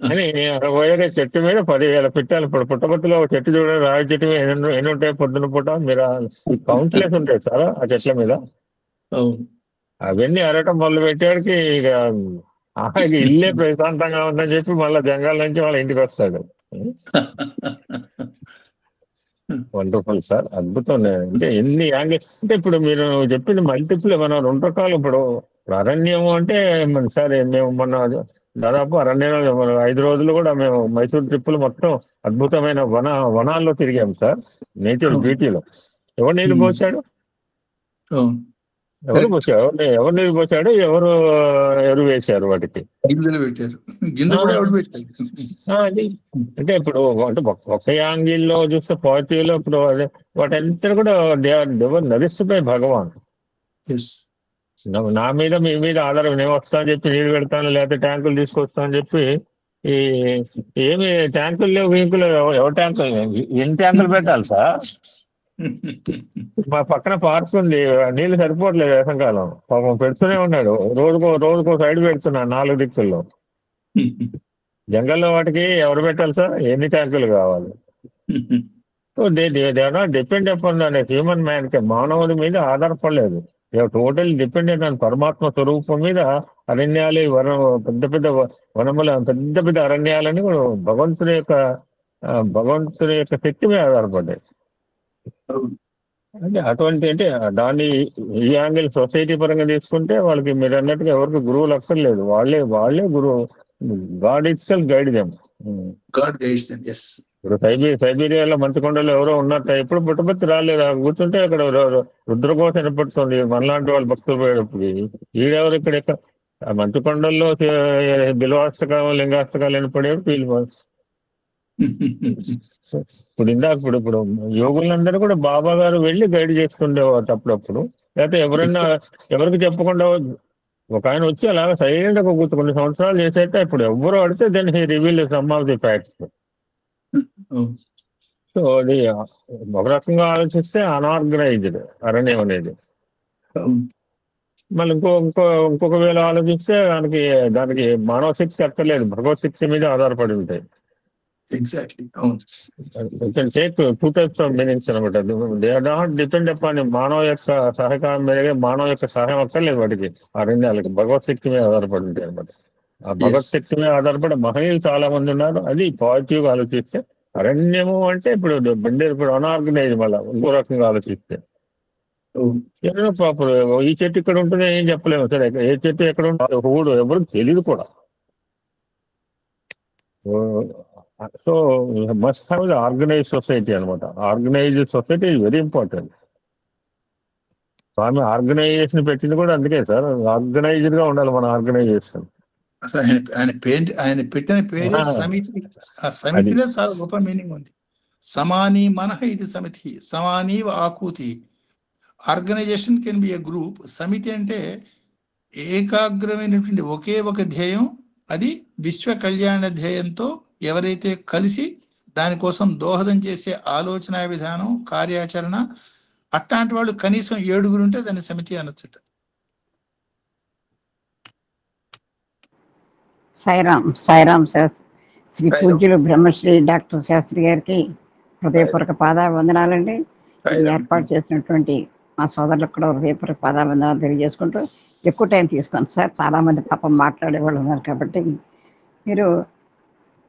[SPEAKER 1] అని అక్కడ పోయాక చెట్టు మీద 10,000 పిట్టలు. ఇప్పుడు పుట్టపర్తిలో ఒక చెట్టు చూడండి, రావి చెట్టు మీద ఎన్ని ఉంటాయి పొద్దున పూట, మీరు కౌన్సిలర్స్ ఉంటాయి సార్ ఆ చెట్ల మీద. అవన్నీ అరవటం మొదలు పెట్టాడికి ఇక ఇల్లే ప్రశాంతంగా ఉందని చెప్పి మళ్ళీ జంగాల నుంచి వాళ్ళ ఇంటికి వస్తాడు. వండర్ఫుల్ సార్, అద్భుతం. అంటే ఎన్ని యాంగిల్ అంటే ఇప్పుడు మీరు చెప్పింది మల్టిపుల్. మనం 2 రకాలు. ఇప్పుడు అరణ్యం అంటే సార్ మేము మొన్న దాదాపు అరణ్యంలో 5 రోజులు కూడా మేము మైసూర్ ట్రిప్పులు మొత్తం అద్భుతమైన వనాల్లో తిరిగాం సార్. నేచర్ బ్యూటీలో. ఎవరు నీళ్ళు పోసాడు, ఎవరు నీళ్ళు పోసాడు, ఎవరు ఎరువు వేశారు వాటికి,
[SPEAKER 2] గింజలు పెట్టారు. గింజలు కూడా ఎవరు పెట్టారు.
[SPEAKER 1] అది అంటే ఇప్పుడు అంటే ఒక యాంగిల్లో చూస్తే పాజిటివ్లో ఇప్పుడు వాటంతా కూడా దేవర్ నరిస్తుపై భగవాన్. నా మీద మీ మీద ఆధారం నేను వస్తా అని చెప్పి నీళ్ళు పెడతాను, లేకపోతే ట్యాంకులు తీసుకొస్తా అని చెప్పి ఈ ఏమి ట్యాంకులు లేవు, వీంకులు ఎవరు ట్యాంకులు, ఎన్ని ట్యాంకులు పెట్టాలి సార్? మా పక్కన పార్క్ ఉంది, నీళ్లు సరిపోవట్లేదు వేసంకాలం. పాపం పెడుతూనే ఉన్నాడు, రోజుకో సైడ్ పెడుతున్నాడు 4 దిక్కుల్లో. జంగల్లో వాటికి ఎవరు పెట్టాలి సార్? ఎన్ని ట్యాంకులు కావాలి? So they are not depend upon human man. మానవుడి మీద ఆధారపడలేదు. టోటల్ డిపెండెంట్ ఆన్ పరమాత్మ స్వరూపం మీద. అరణ్యాలు పెద్ద పెద్ద వనముల పెద్ద పెద్ద అరణ్యాలని భగవంతుని యొక్క శక్తి మీద ఆధారపడ్డాయి. అంటే అటువంటి అంటే దాన్ని ఈ యాంగిల్ సొసైటీ పరంగా తీసుకుంటే వాళ్ళకి మీరు అన్నట్టుగా ఎవరికి గురువులు అక్కర్లేదు, వాళ్ళే గురువు. God it self guide them. ఇప్పుడు సైబీరియాలో మంచుకొండలో ఎవరో ఉన్నట్ట, ఎప్పుడు పుట్టపర్తి రాలేదు, కూర్చుంటే అక్కడ రుద్రఘోష వినపడుతుంది మనలాంటి వాళ్ళు భక్తులు పోయేటప్పుడు. ఈడెవరు ఇక్కడ మంచుకొండల్లో బిల్వాస్తకాలు లింగాస్తకాలు వినపడేవి వీళ్ళు. ఇప్పుడు యోగులందరూ కూడా బాబా గారు వెళ్ళి గైడ్ చేస్తుండేవారు అప్పుడప్పుడు. లేకపోతే ఎవరికి చెప్పకుండా ఒక ఆయన వచ్చి అలాగా సైలెంట్ గా కొన్ని సంవత్సరాలు చేసేస్తే ఇప్పుడు ఎవరు అడితే then he reveal some of the facts. So అది ఒక రకంగా ఆలోచిస్తే అనార్గనైజ్డ్ అరణ్యం అనేది. మళ్ళీ ఇంకొక వేళ ఆలోచిస్తే దానికి మానవ శక్తి అక్కర్లేదు, భగవత్ శక్తి మీద ఆధారపడి ఉంటాయి. టూ టైప్స్ ఆఫ్ మీనింగ్స్ అనమాట. They are not depend upon మానవ యొక్క సహకారం మీద. మానవ యొక్క సహాయం అక్కర్లేదు వాటికి, అరణ్యాలకి భగవత్ శక్తి మీద ఆధారపడి ఉంటాయి అనమాట. ఆ భగవత్ శక్తి మీద ఆధారపడే మహనీయులు చాలా మంది ఉన్నారు. అది పాజిటివ్ గా ఆలోచిస్తే. అరణ్యము అంటే ఇప్పుడు అనార్గనైజ్, మళ్ళీ ఇంకో రకంగా ఆలోచిస్తే ఇప్పుడు ఈ చెట్టు ఇక్కడ ఉంటుందో ఏం చెప్పలేము సరే, ఏ చెట్టు ఎక్కడ ఉంటుంది ఎవరు తెలియదు కూడా. So must have the organise society అనమాట. Organised society is very important. స్వామి ఆర్గనైజేషన్ పెట్టింది కూడా అందుకే సార్, ఆర్గనైజ్డ్ గా ఉండాలి మన ఆర్గనైజేషన్.
[SPEAKER 2] అసలు ఆయన పెట్టిన పేరే సమితి. ఆ సమితిలో చాలా గొప్ప మీనింగ్ ఉంది. సమాని మనహ ఇది సమితి, సమానీవ ఆకూతి. Organisation can be a group. సమితి అంటే ఏకాగ్రమైనటువంటి ఒకే ఒక ధ్యేయం, అది విశ్వ కళ్యాణ ధ్యేయంతో ఎవరైతే కలిసి దానికోసం దోహదం చేసే ఆలోచన విధానం, కార్యాచరణ, అట్లాంటి వాళ్ళు కనీసం 7 ఉంటే దాన్ని సమితి అనొచ్చుట.
[SPEAKER 5] సాయిరామ్ సాయిరామ్ శాస్త్రి, శ్రీ పూజ్యులు బ్రహ్మశ్రీ డాక్టర్ శాస్త్రి గారికి హృదయపూర్వక పాదాభివందనాలండి. ఇది ఏర్పాటు చేసినటువంటి మా సోదరులకు కూడా హృదయపూర్వక పాదాభివందనాలు తెలియజేసుకుంటూ, ఎక్కువ టైం తీసుకోండి సార్, చాలా మంది పాపం మాట్లాడే వాళ్ళు ఉన్నారు కాబట్టి. మీరు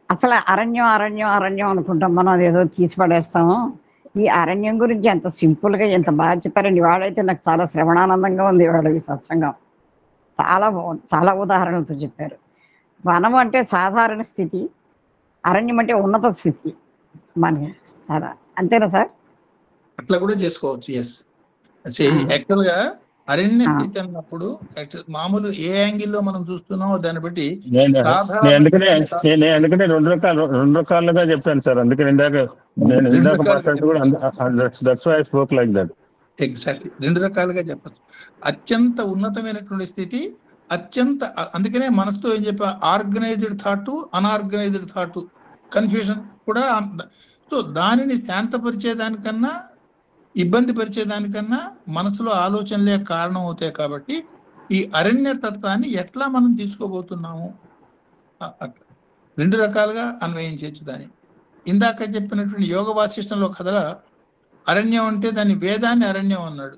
[SPEAKER 5] అసలు అరణ్యం అరణ్యం అరణ్యం అనుకుంటాం మనం, అదేదో తీసి పడేస్తాము. ఈ అరణ్యం గురించి ఎంత సింపుల్గా ఎంత బాగా చెప్పారండి. వాళ్ళైతే నాకు చాలా శ్రవణానందంగా ఉంది వాళ్ళ ఈ సత్సంగం. చాలా బాగుంది, చాలా ఉదాహరణలతో చెప్పారు. వనం అంటే సాధారణ స్థితి, అరణ్యం అంటే ఉన్నత స్థితి మనకి. చాలా అంతేనా సార్?
[SPEAKER 2] అట్లా కూడా చేసుకోవచ్చు. ఎస్, యాక్చువల్ గా అరణ్య స్థితి అన్నప్పుడు మామూలు ఏ యాంగిల్లో మనం చూస్తున్నామో దాన్ని బట్టి
[SPEAKER 1] అందుకనే రెండు రకాలుగా చెప్పాను సార్. అందుకని ఇందాక మాట్లాడుతూ కూడా లైక్ దట్.
[SPEAKER 2] ఎగ్జాక్ట్లీ 2 రకాలుగా చెప్పచ్చు. అత్యంత ఉన్నతమైనటువంటి స్థితి, అత్యంత, అందుకనే మనసుతో ఏం చెప్పా, organised thought, unorganised thought confusion కూడా. సో దానిని శాంతపరిచేదానికన్నా, ఇబ్బంది పరిచేదానికన్నా మనసులో ఆలోచనలే కారణం అవుతాయి. కాబట్టి ఈ అరణ్య తత్వాన్ని ఎట్లా మనం తీసుకోబోతున్నాము, 2 రకాలుగా అన్వయించవచ్చు దాన్ని. ఇందాక చెప్పినటువంటి యోగ వాసిష్టంలో కథల అరణ్యం అంటే దాన్ని వేదాన్ని అరణ్యం అన్నాడు.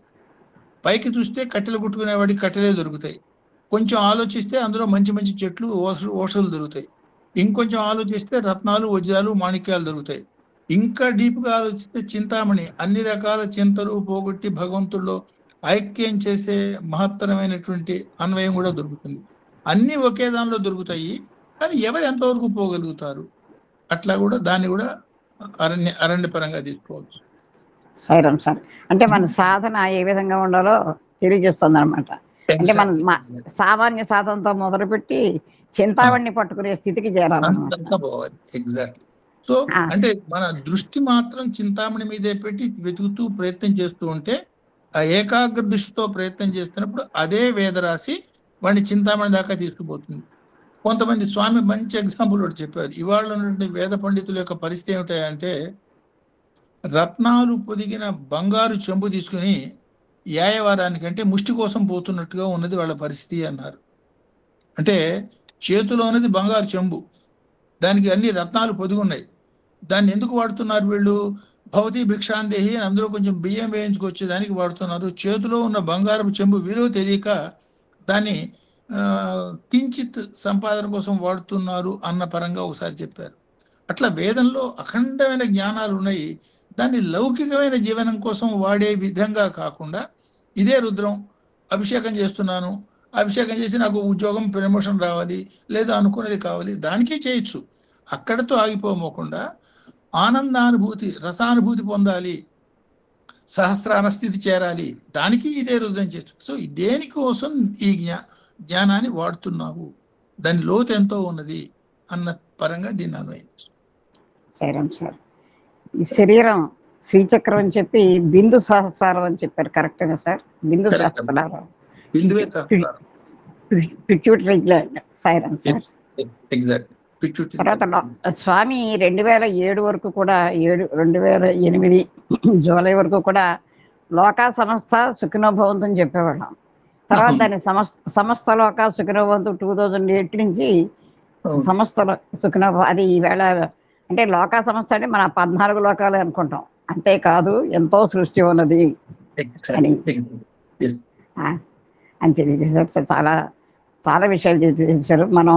[SPEAKER 2] పైకి చూస్తే కట్టెలు కుట్టుకునేవాడికి కట్టెలే దొరుకుతాయి. కొంచెం ఆలోచిస్తే అందులో మంచి మంచి చెట్లు, ఓషలు దొరుకుతాయి. ఇంకొంచెం ఆలోచిస్తే రత్నాలు, వజ్రాలు, మాణిక్యాలు దొరుకుతాయి. ఇంకా డీప్గా ఆలోచిస్తే చింతామణి, అన్ని రకాల చింతలు పోగొట్టి భగవంతుల్లో ఐక్యం చేసే మహత్తరమైనటువంటి అన్వయం కూడా దొరుకుతుంది. అన్నీ ఒకే దానిలో దొరుకుతాయి, కానీ ఎవరు ఎంతవరకు పోగలుగుతారు, అట్లా కూడా దాన్ని కూడా అరణ్యపరంగా తీసుకోవచ్చు.
[SPEAKER 5] సైరం సార్, అంటే మన సాధన ఏ విధంగా ఉండాలో తెలియజేస్తుంది అనమాట. అంటే మనం సామాన్య సాధనతో మొదలుపెట్టి చింతామణిని పట్టుకునే స్థితికి చేరాలన్నమాట.
[SPEAKER 2] ఎగ్జాక్ట్లీ. సో అంటే మన దృష్టి మాత్రం చింతామణి మీదే పెట్టి వెతుకుతూ ప్రయత్నం చేస్తూ ఉంటే, ఆ ఏకాగ్ర దృష్టితో ప్రయత్నం చేస్తున్నప్పుడు అదే వేదరాశి వాడిని చింతామణి దాకా తీసుకుపోతుంది. కొంతమంది స్వామి మంచి ఎగ్జాంపుల్ ఒకటి చెప్పారు. ఇవాళ ఉన్నటువంటి వేద పండితుల యొక్క పరిస్థితి ఏమిటంటే, రత్నాలు పొదిగిన బంగారు చెంబు తీసుకుని యాయవారానికంటే ముష్టి కోసం పోతున్నట్టుగా ఉన్నది వాళ్ళ పరిస్థితి అన్నారు. అంటే చేతిలో ఉన్నది బంగారు చెంబు, దానికి అన్ని రత్నాలు పొదిగున్నాయి. దాన్ని ఎందుకు వాడుతున్నారు వీళ్ళు? భవతి భిక్షాందేహి అని అందులో కొంచెం బియ్యం వేయించుకొచ్చేదానికి వాడుతున్నారు. చేతిలో ఉన్న బంగారపు చెంబు విలువ తెలియక దాన్ని కించిత్ సంపాదన కోసం వాడుతున్నారు అన్న పరంగా ఒకసారి చెప్పారు. అట్లా వేదంలో అఖండమైన జ్ఞానాలు ఉన్నాయి. దాన్ని లౌకికమైన జీవనం కోసం వాడే విధంగా కాకుండా, ఇదే రుద్రం, అభిషేకం చేస్తున్నాను, అభిషేకం చేసి నాకు ఉద్యోగం, ప్రమోషన్ రావాలి, లేదా అనుకునేది కావాలి, దానికే చేయొచ్చు. అక్కడతో ఆగిపోమోకుండా ఆనందానుభూతి, రసానుభూతి పొందాలి, సహస్రాన స్థితి చేరాలి, దానికి ఇదే రుద్రం చేయొచ్చు. సో దేనికోసం ఈ జ్ఞానాన్ని వాడుతున్నావు, దాని లోతు ఎంతో ఉన్నది అన్న పరంగా దీన్ని అన్వయించు.
[SPEAKER 5] సరే సార్, ఈ శరీరం శ్రీచక్రం అని చెప్పి బిందు సహస్రారం అని చెప్పారు, కరెక్టేనా సార్? బిందు సహస్రారం, పిట్యూటరీ గ్లాండ్. సైరం సార్. తర్వాత స్వామి 2007 వరకు కూడా, 2008 జూలై వరకు కూడా లోకా సంస్థ సుఖినోభవంతో చెప్పేవాళ్ళం. తర్వాత దాన్ని సమస్త లోకా సుఖినోభవంతో 2008 నుంచి సమస్త సుఖినోభవం. అది ఈవేళ అంటే లోకా సంస్థ అంటే మన 14 లోకాలు అనుకుంటాం, అంతేకాదు ఎంతో సృష్టి ఉన్నది అని తెలియజేశారు. చాలా చాలా విషయాలు తెలియజేశారు. మనం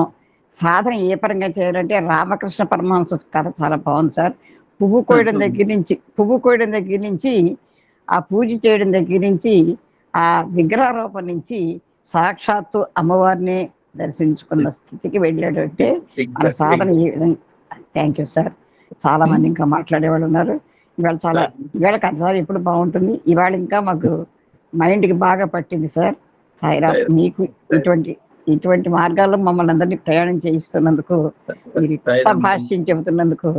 [SPEAKER 5] సాధన ఏ పరంగా చేయాలంటే, రామకృష్ణ పరమహంస కథ చాలా బాగుంది సార్. పువ్వు కోయడం దగ్గర నుంచి ఆ పూజ చేయడం దగ్గర నుంచి, ఆ విగ్రహారోపణ నుంచి సాక్షాత్తు అమ్మవారిని దర్శించుకున్న స్థితికి వెళ్ళాడంటే మన సాధన ఏ విధంగా థ్యాంక్ యూ సార్. చాలా మంది ఇంకా మాట్లాడేవాళ్ళు ఉన్నారు. ఇవాళ కథ సార్ ఎప్పుడు బాగుంటుంది. ఇవాళ ఇంకా మాకు మైండ్కి బాగా పట్టింది సార్. సాయిరామ్, మీకు ఇటువంటి మార్గాల్లో మమ్మల్ని అందరినీ ప్రయాణం చేయిస్తున్నందుకు, మీరు కొత్త భాష్యం చెబుతున్నందుకు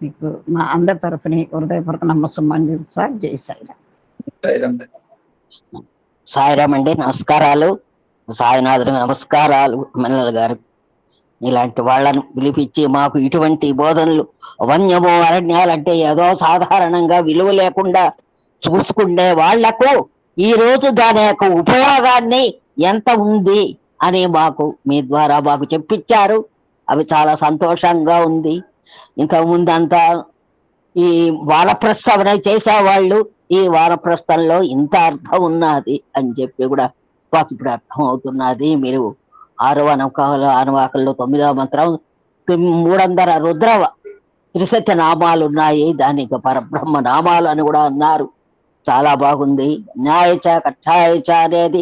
[SPEAKER 5] మీకు మా అందరి తరఫుని హృదయపూర్వక నమస్సుమాంజలి సార్. జై సాయిరామ్.
[SPEAKER 6] సాయిరామ్ అండి, నమస్కారాలు. సాయినాథుడు నమస్కారాలు. మన్నల్ గారు ఇలాంటి వాళ్ళను పిలిపించి మాకు ఇటువంటి బోధనలు, వన్యము అరణ్యాలంటే ఏదో సాధారణంగా విలువ లేకుండా చూసుకునే వాళ్లకు ఈ రోజు దాని యొక్క ఉపయోగాన్ని ఎంత ఉంది అని మాకు మీ ద్వారా మాకు చెప్పించారు. అవి చాలా సంతోషంగా ఉంది. ఇంతకుముందు అంతా ఈ వానప్రస్థావన చేసేవాళ్ళు ఈ వానప్రస్థంలో ఇంత అర్థం ఉన్నది అని చెప్పి కూడా మాకు ఇప్పుడు అర్థం అవుతున్నది. మీరు 6వ అనువాకంలో 9వ మంత్రం 300 రుద్రవ త్రిసత్య నామాలు ఉన్నాయి. దానికి పరబ్రహ్మ నామాలు అని కూడా అన్నారు. చాలా బాగుంది. న్యాయచ కఠాయచ అనేది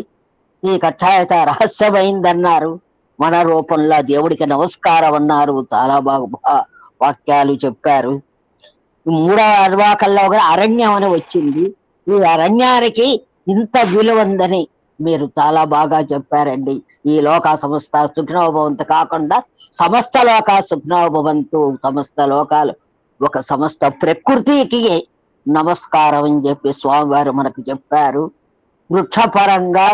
[SPEAKER 6] ఈ కఠాయత రహస్యమైందన్నారు. మన రూపంలో దేవుడికి నమస్కారం అన్నారు. చాలా బాగా వాక్యాలు చెప్పారు. 3వ అనువాకంలో కూడా అరణ్యం అని వచ్చింది. ఈ అరణ్యానికి ఇంత విలువ ఉందని మీరు చాలా బాగా చెప్పారండి. ఈ లోక సమస్త సుఖినోభవంతు కాకుండా సమస్త లోక సుఖినోభవంతు, సమస్త లోకాలు ఒక సమస్త ప్రకృతికి నమస్కారం అని చెప్పి స్వామివారు మనకు చెప్పారు. వృక్షపరంగా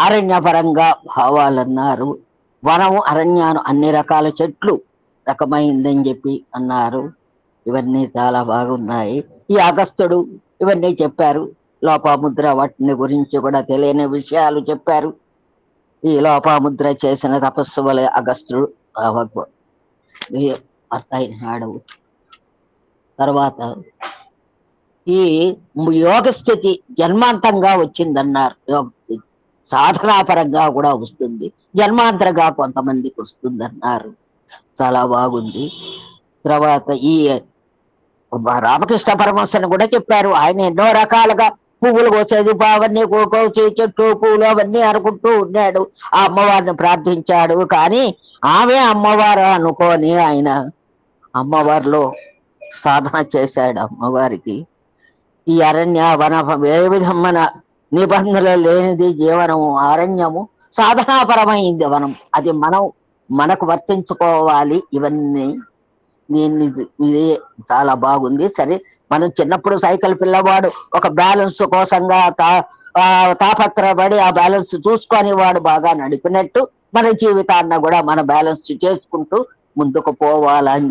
[SPEAKER 6] అరణ్యపరంగా భావాలన్నారు. వనము అరణ్యాలు అన్ని రకాల చెట్లు రకమైందని చెప్పి అన్నారు. ఇవన్నీ చాలా బాగున్నాయి. ఈ అగస్త్యుడు ఇవన్నీ చెప్పారు. లోపాముద్ర వాటిని గురించి కూడా తెలియని విషయాలు చెప్పారు. ఈ లోపాముద్ర చేసిన తపస్సు వలె అగస్త్యుడు అయినాడు. తర్వాత ఈ యోగ స్థితి జన్మాంతంగా వచ్చిందన్నారు. యోగ స్థితి సాధనాపరంగా కూడా వస్తుంది, జన్మాంతరంగా కొంతమందికి వస్తుందన్నారు. చాలా బాగుంది. తర్వాత ఈ రామకృష్ణ పరమహంసను కూడా చెప్పారు. ఆయన ఎన్నో రకాలుగా పువ్వులు కోసేది, అవన్నీ కోసి చెట్టు పువ్వులు అవన్నీ అనుకుంటూ ఉన్నాడు. ఆ అమ్మవారిని ప్రార్థించాడు. కానీ ఆమె అమ్మవారు అనుకోని ఆయన అమ్మవారిలో సాధన చేశాడు. అమ్మవారికి ఈ అరణ్య వన ఏ విధమైన నిబంధనలు లేనిది జీవనము, అరణ్యము సాధనాపరమైంది వనం. అది మనకు వర్తించుకోవాలి. ఇవన్నీ ఇది చాలా బాగుంది. సరే, మనం చిన్నప్పుడు సైకిల్ పిల్లవాడు ఒక బ్యాలెన్స్ కోసంగా తాపత్రపడి ఆ బ్యాలెన్స్ చూసుకొని వాడు బాగా నడిపినట్టు మన జీవితాన్ని కూడా మన బ్యాలెన్స్ చేసుకుంటూ ముందుకు పోవాలని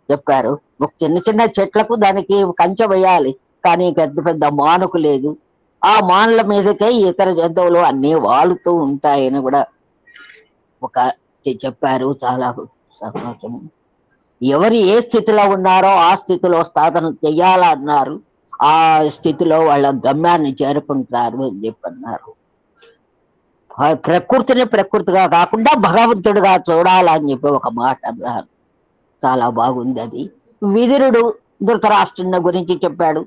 [SPEAKER 6] చెప్పారు. ఒక చిన్న చిన్న చెట్లకు దానికి కంచె వేయాలి, కానీ పెద్ద పెద్ద మానుకు లేదు. ఆ మానుల మీదకే ఇతర జంతువులు అన్ని వాలుతూ ఉంటాయని కూడా ఒక చెప్పారు. చాలా సమాజం ఎవరు ఏ స్థితిలో ఉన్నారో ఆ స్థితిలో సాధన చెయ్యాలన్నారు. ఆ స్థితిలో వాళ్ళ గమ్యాన్ని చేరుకుంటారు అని చెప్పన్నారు. ప్రకృతిని ప్రకృతిగా కాకుండా భగవంతుడిగా చూడాలని చెప్పి ఒక మాట అన్నారు. చాలా బాగుంది అది. విదురుడు ధృతరాష్ట్రుని గురించి చెప్పాడు.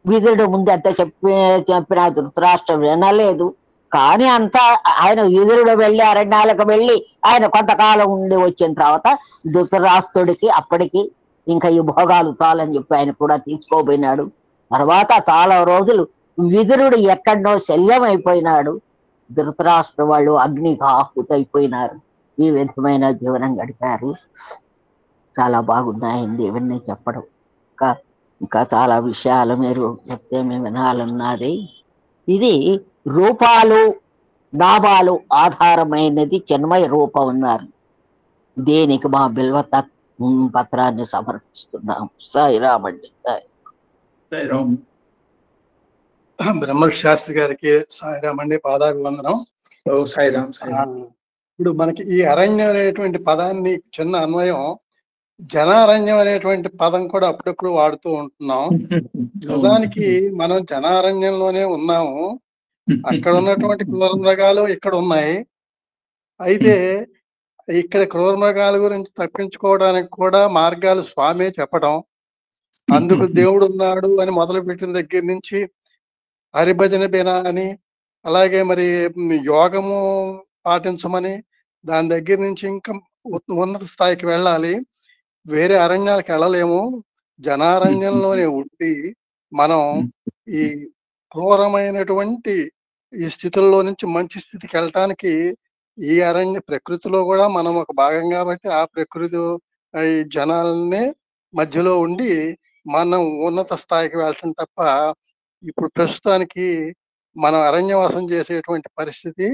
[SPEAKER 6] విదురుడు ముందు అంత చెప్పిన ధృతరాష్ట్రం వినలేదు. కానీ అంతా ఆయన విదురుడు వెళ్ళి అరణ్యాలకు వెళ్ళి ఆయన కొంతకాలం ఉండి వచ్చిన తర్వాత ధృతరాష్ట్రుడికి అప్పటికి ఇంకా ఈ భోగాలు చాలని చెప్పి ఆయన కూడా తీసుకోబోయినాడు. తర్వాత చాలా రోజులు విదురుడు ఎక్కడనో శల్యం అయిపోయినాడు. ధృతరాష్ట్ర వాళ్ళు అగ్నికి ఆహుతైపోయినారు. ఈ విధమైన జీవనం గడిపారు. చాలా బాగున్నాయండి ఇవన్నీ చెప్పడం. ఇంకా చాలా విషయాలు మీరు చెప్తే మేము వినాలన్నది. ఇది రూపాలు నామాలు ఆధారమైనది చిన్మయ రూపం ఉన్నారు. దీనికి మా బిల్వ పత్రాన్ని సమర్పిస్తున్నాం. సాయిరామ్ అండి.
[SPEAKER 7] బ్రహ్మశాస్త్రి గారికి సాయిరామ్ అండి, పాదాభివందనం.
[SPEAKER 2] సాయిరామ్.
[SPEAKER 7] ఇప్పుడు మనకి ఈ అరణ్యం అనేటువంటి పదాన్ని చిన్న అన్వయం, జనారణ్యం అనేటువంటి పదం కూడా అప్పుడప్పుడు వాడుతూ ఉంటున్నాం. నిజానికి మనం జనారణ్యంలోనే ఉన్నాము. అక్కడ ఉన్నటువంటి క్రూర మృగాలు ఇక్కడ ఉన్నాయి. అయితే ఇక్కడ క్రూర మృగాల గురించి తప్పించుకోవడానికి కూడా మార్గాలు స్వామి చెప్పడం, అందుకు దేవుడు ఉన్నాడు అని మొదలు పెట్టిన దగ్గర నుంచి హరిభజన బినా అని, అలాగే మరి యోగము పాటించమని, దాని దగ్గర నుంచి ఇంకా ఉన్నత స్థాయికి వెళ్ళాలి. వేరే అరణ్యాలకు వెళ్ళలేము, జనారణ్యంలోనే ఉండి మనం ఈ క్రూరమైనటువంటి ఈ స్థితుల్లో నుంచి మంచి స్థితికి వెళ్ళటానికి ఈ అరణ్య ప్రకృతిలో కూడా మనం ఒక భాగం కాబట్టి ఆ ప్రకృతి ఈ జనాలనే మధ్యలో ఉండి మనం ఉన్నత స్థాయికి వెళ్ళటం తప్ప ఇప్పుడు ప్రస్తుతానికి మనం అరణ్యవాసం చేసేటువంటి పరిస్థితి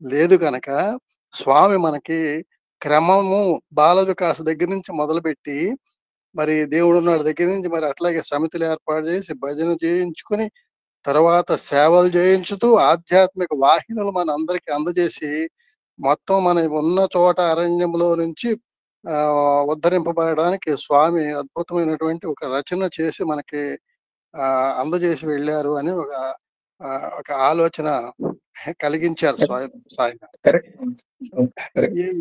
[SPEAKER 7] లేదు కనుక స్వామి మనకి క్రమము బాల వికాస దగ్గర నుంచి మొదలుపెట్టి మరి దేవుడు ఉన్నాడు దగ్గర నుంచి మరి అట్లాగే సమితులు ఏర్పాటు చేసి భజన చేయించుకుని తర్వాత సేవలు చేయించుతూ ఆధ్యాత్మిక వాహినులు మన అందరికి అందజేసి మొత్తం మన ఉన్న చోట అరణ్యంలో నుంచి ఉద్ధరింపబడడానికి స్వామి అద్భుతమైనటువంటి ఒక రచన చేసి మనకి అందజేసి వెళ్ళారు అని ఒక ఆలోచన కలిగించారు సాయి.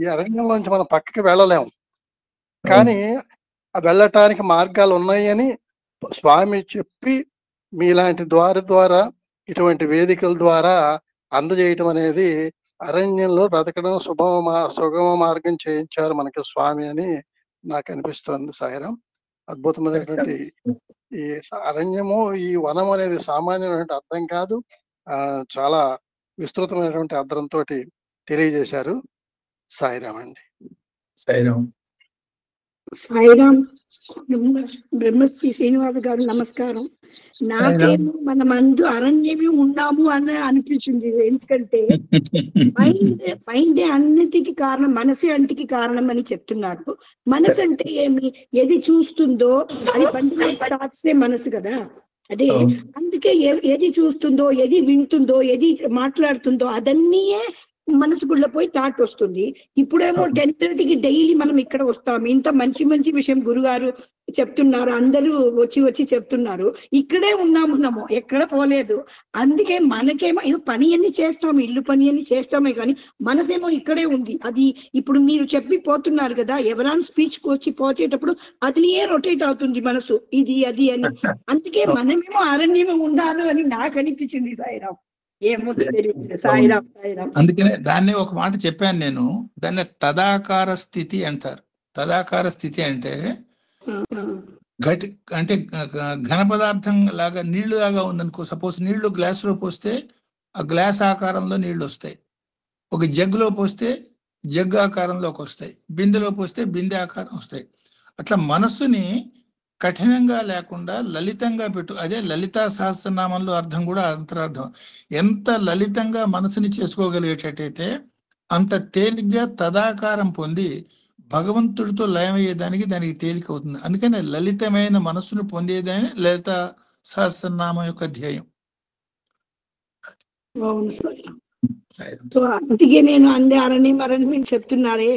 [SPEAKER 7] ఈ అరణ్యంలోంచి మనం పక్కకి వెళ్ళలేము, కానీ వెళ్ళటానికి మార్గాలు ఉన్నాయని స్వామి చెప్పి మీలాంటి ద్వారా ఇటువంటి వేదికల ద్వారా అందజేయటం అనేది అరణ్యంలో బ్రతకడం సుగమ మార్గం చేయించారు మనకి స్వామి అని నాకు అనిపిస్తోంది. సాయిరాం, అద్భుతమైనటువంటి ఈ అరణ్యము ఈ వనం అనేది సామాన్యమైనటువంటి అర్థం కాదు, చాలా విస్తృతమైనటువంటి అర్థంతో తెలియజేశారు. సాయిరాం అండి.
[SPEAKER 8] సాయిరాం.
[SPEAKER 9] సాయిరాం. బ్రహ్మశ్రీ శ్రీనివాస గారు నమస్కారం. నాకేమో మన మందు అరణ్యమే ఉన్నాము అని అనిపించింది. ఎందుకంటే మైండ్ అన్నిటికీ కారణం మనసే, అంటికి కారణం అని చెప్తున్నారు. మనసు అంటే ఏమి? ఏది చూస్తుందో అది పండుగ మనసు కదా. అదే అందుకే ఏది చూస్తుందో, ఏది వింటుందో, ఏది మాట్లాడుతుందో అదన్నీయే మనసు గుళ్ళ పోయి థాట్ వస్తుంది. ఇప్పుడేమో 10:30కి డైలీ మనం ఇక్కడ వస్తాం, ఇంత మంచి మంచి విషయం గురుగారు చెప్తున్నారు, అందరూ వచ్చి చెప్తున్నారు, ఇక్కడే ఉన్నాము, ఎక్కడ పోలేదు. అందుకే మనకేమో ఇది పని అన్ని చేస్తాము, ఇల్లు పని అన్ని చేస్తామే, కానీ మనసేమో ఇక్కడే ఉంది. అది ఇప్పుడు మీరు చెప్పి పోతున్నారు కదా, ఎవరైనా స్పీచ్ వచ్చి పోచేటప్పుడు అదియే రొటేట్ అవుతుంది మనసు, ఇది అది అని. అందుకే మనమేమో అరణ్యమే ఉండాలి అని నాకు అనిపించింది. సాయిరాం. ఏమో తెలియదు. సాయిరాం.
[SPEAKER 8] అందుకనే దాన్ని ఒక మాట చెప్పాను నేను, దాన్ని తదాకార స్థితి అంటారు. తదాకార స్థితి అంటే అంటే ఘన పదార్థం లాగా నీళ్లు లాగా ఉందనుకో. సపోజ్ నీళ్లు గ్లాసులో పోస్తే ఆ గ్లాస్ ఆకారంలో నీళ్లు వస్తాయి, ఒక జగ్గులో పోస్తే జగ్గు ఆకారంలోకి వస్తాయి, బిందెలో పోస్తే బిందె ఆకారం వస్తాయి. అట్లా మనస్సుని కఠినంగా లేకుండా లలితంగా పెట్టు. అదే లలితా సహస్రనామంలో అర్థం కూడా అంతరార్థం. ఎంత లలితంగా మనసుని చేసుకోగలిగేటట్టయితే అంత తేలిగ్గా తదాకారం పొంది భగవంతుడితో లయమయ్యేదానికి దానికి తేలిక అవుతుంది. అందుకని లలితమైన మనస్సును పొందేదాని లలితా సహస్రనామం యొక్క ధ్యేయం.
[SPEAKER 9] అందుకే నేను అరణ్యం చెప్తున్నారే,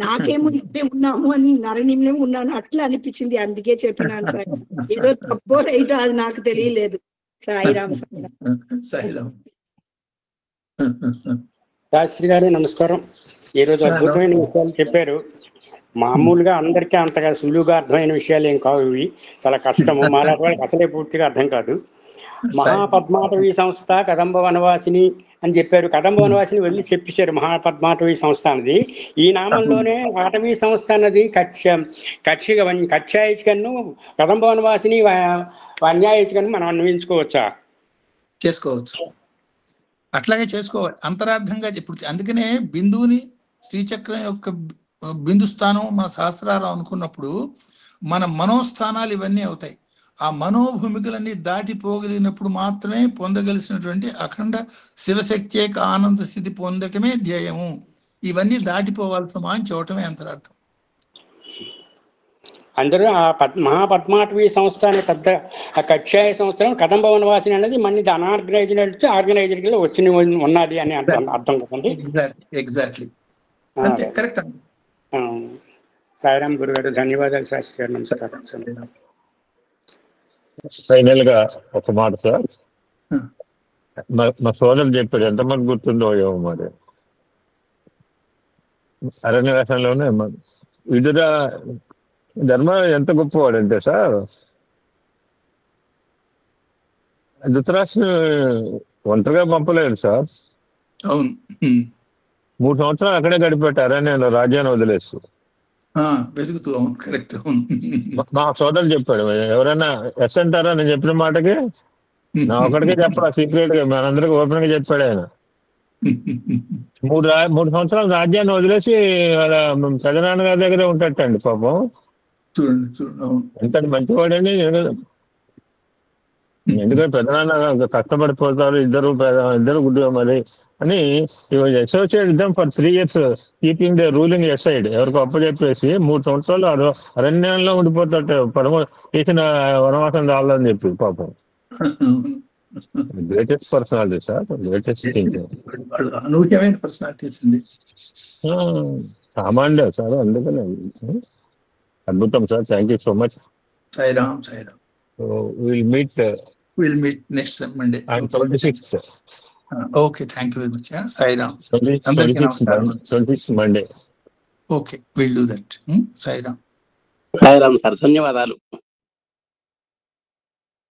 [SPEAKER 9] నాకేమో ఇక్కడే ఉన్నాము అని అరణ్యంలో ఉన్నాను అట్లా అనిపించింది. అందుకే చెప్పినాను సార్. ఏదో తప్పో రైటో అది నాకు తెలియలేదు. సాయిరాం.
[SPEAKER 8] సాయిరాం.
[SPEAKER 10] శాస్త్రి గారు నమస్కారం. ఈరోజు అద్భుతమైన విషయాలు చెప్పారు. మామూలుగా అందరికీ అంతగా సులువుగా అర్థమైన విషయాలు ఏం కావు, ఇవి చాలా కష్టము. మాలాంటి వాళ్ళకి అసలే పూర్తిగా అర్థం కాదు. మహాపద్మాటవీ సంస్థ కదంబ వనవాసిని అని చెప్పారు. కదంబ వనవాసిని వదిలి చెప్పేశారు మహాపద్మాటవీ సంస్థ అన్నది. ఈ నామంలోనే అటవీ సంస్థ అన్నది కక్షాయికను కదంబ వనవాసిని వన్యాయికను మనం అన్వయించుకోవచ్చా?
[SPEAKER 8] చేసుకోవచ్చు, అట్లాగే చేసుకోవాలి అంతరార్థంగా. ఇప్పుడు అందుకనే బిందువుని శ్రీచక్రం యొక్క బిందు స్థానం మన శాస్త్రాలు అనుకున్నప్పుడు మన మనోస్థానాలు ఇవన్నీ అవుతాయి. ఆ మనోభూమికలన్నీ దాటిపోగలిగినప్పుడు మాత్రమే పొందగలిసినటువంటి అఖండ శివశక్తి ఆనంద స్థితి పొందటమే ధ్యేయము. ఇవన్నీ దాటిపోవాల్సిన అని చూడటమే అంతరార్థం.
[SPEAKER 10] అందరూ ఆ మహాపద్మాటవీ సంస్థ అనే పెద్ద కక్షాయ సంస్థ కదంబ వనవాసిని అనేది మన అన్ఆర్గనైజ్డ్ ఆర్గనైజ్డ్ లో వచ్చి ఉన్నది అని అర్థం కదండి.
[SPEAKER 8] ఎగ్జాక్ట్లీ.
[SPEAKER 10] సాయిరాం గురుగారు, ధన్యవాదాలు. శాస్త్రి గారు నమస్కారం.
[SPEAKER 1] ఫైనల్ గా ఒక మాట సార్, మా సోదరులు చెప్పాడు, ఎంతమంది గుర్తుందో ఏమో మరి, అరణ్యవాసంలోనే విదుర ధర్మ ఎంత గొప్పవాడంటే సార్, ధృతరాష్ట్రుని ఒంటరిగా పంపలేదు సార్.
[SPEAKER 8] అవును,
[SPEAKER 1] 3 సంవత్సరాలు అక్కడే గడిపెట్టారా నేను రాజ్యాన్ని వదిలేస్తూ.
[SPEAKER 8] వెతుకుతూ, అవును, కరెక్ట్, అవును.
[SPEAKER 1] మా సోదరుడు చెప్పాడు, ఎవరైనా ఎస్ అంటారా నేను చెప్పిన మాటకి? నా ఒకటికే చెప్పాలి సీక్రెట్ గా, మనందరికి ఓపెన్ గా చెప్పాడు ఆయన. 3 సంవత్సరాలు రాజ్యాన్ని వదిలేసి వాళ్ళ పెదనాన్నగారి దగ్గరే ఉంటాటండి పాపం.
[SPEAKER 8] చూడండి చూడండి, అవును.
[SPEAKER 1] ఎంత మంచివాడండి. ఎందుకంటే పెదనాన్న కష్టపడిపోతారు, ఇద్దరు గుడ్డుగా మరి అని associate them for 3 years keeping the ruling aside. ఎవరికి అప్పచెప్పేసి 3 సంవత్సరాలు అరణ్యంలో ఉండిపోతాడు, చేసిన వనవాసం రాలని చెప్పి పాపం. Greatest personality sir, greatest thing.
[SPEAKER 8] అనూహ్యమైన పర్సనాలిటీస్ అండి,
[SPEAKER 1] సామాన్య సార్. అందుకనే అద్భుతం sir. Thank you so much.
[SPEAKER 8] Sairam Sairam.
[SPEAKER 1] We'll meet
[SPEAKER 8] next Monday
[SPEAKER 1] on 26th.
[SPEAKER 8] Okay, thank you very much. Sairām.
[SPEAKER 1] 26th Monday.
[SPEAKER 8] Okay, we'll do that. Sairām.
[SPEAKER 3] Sairam sir, ధన్యవాదాలు.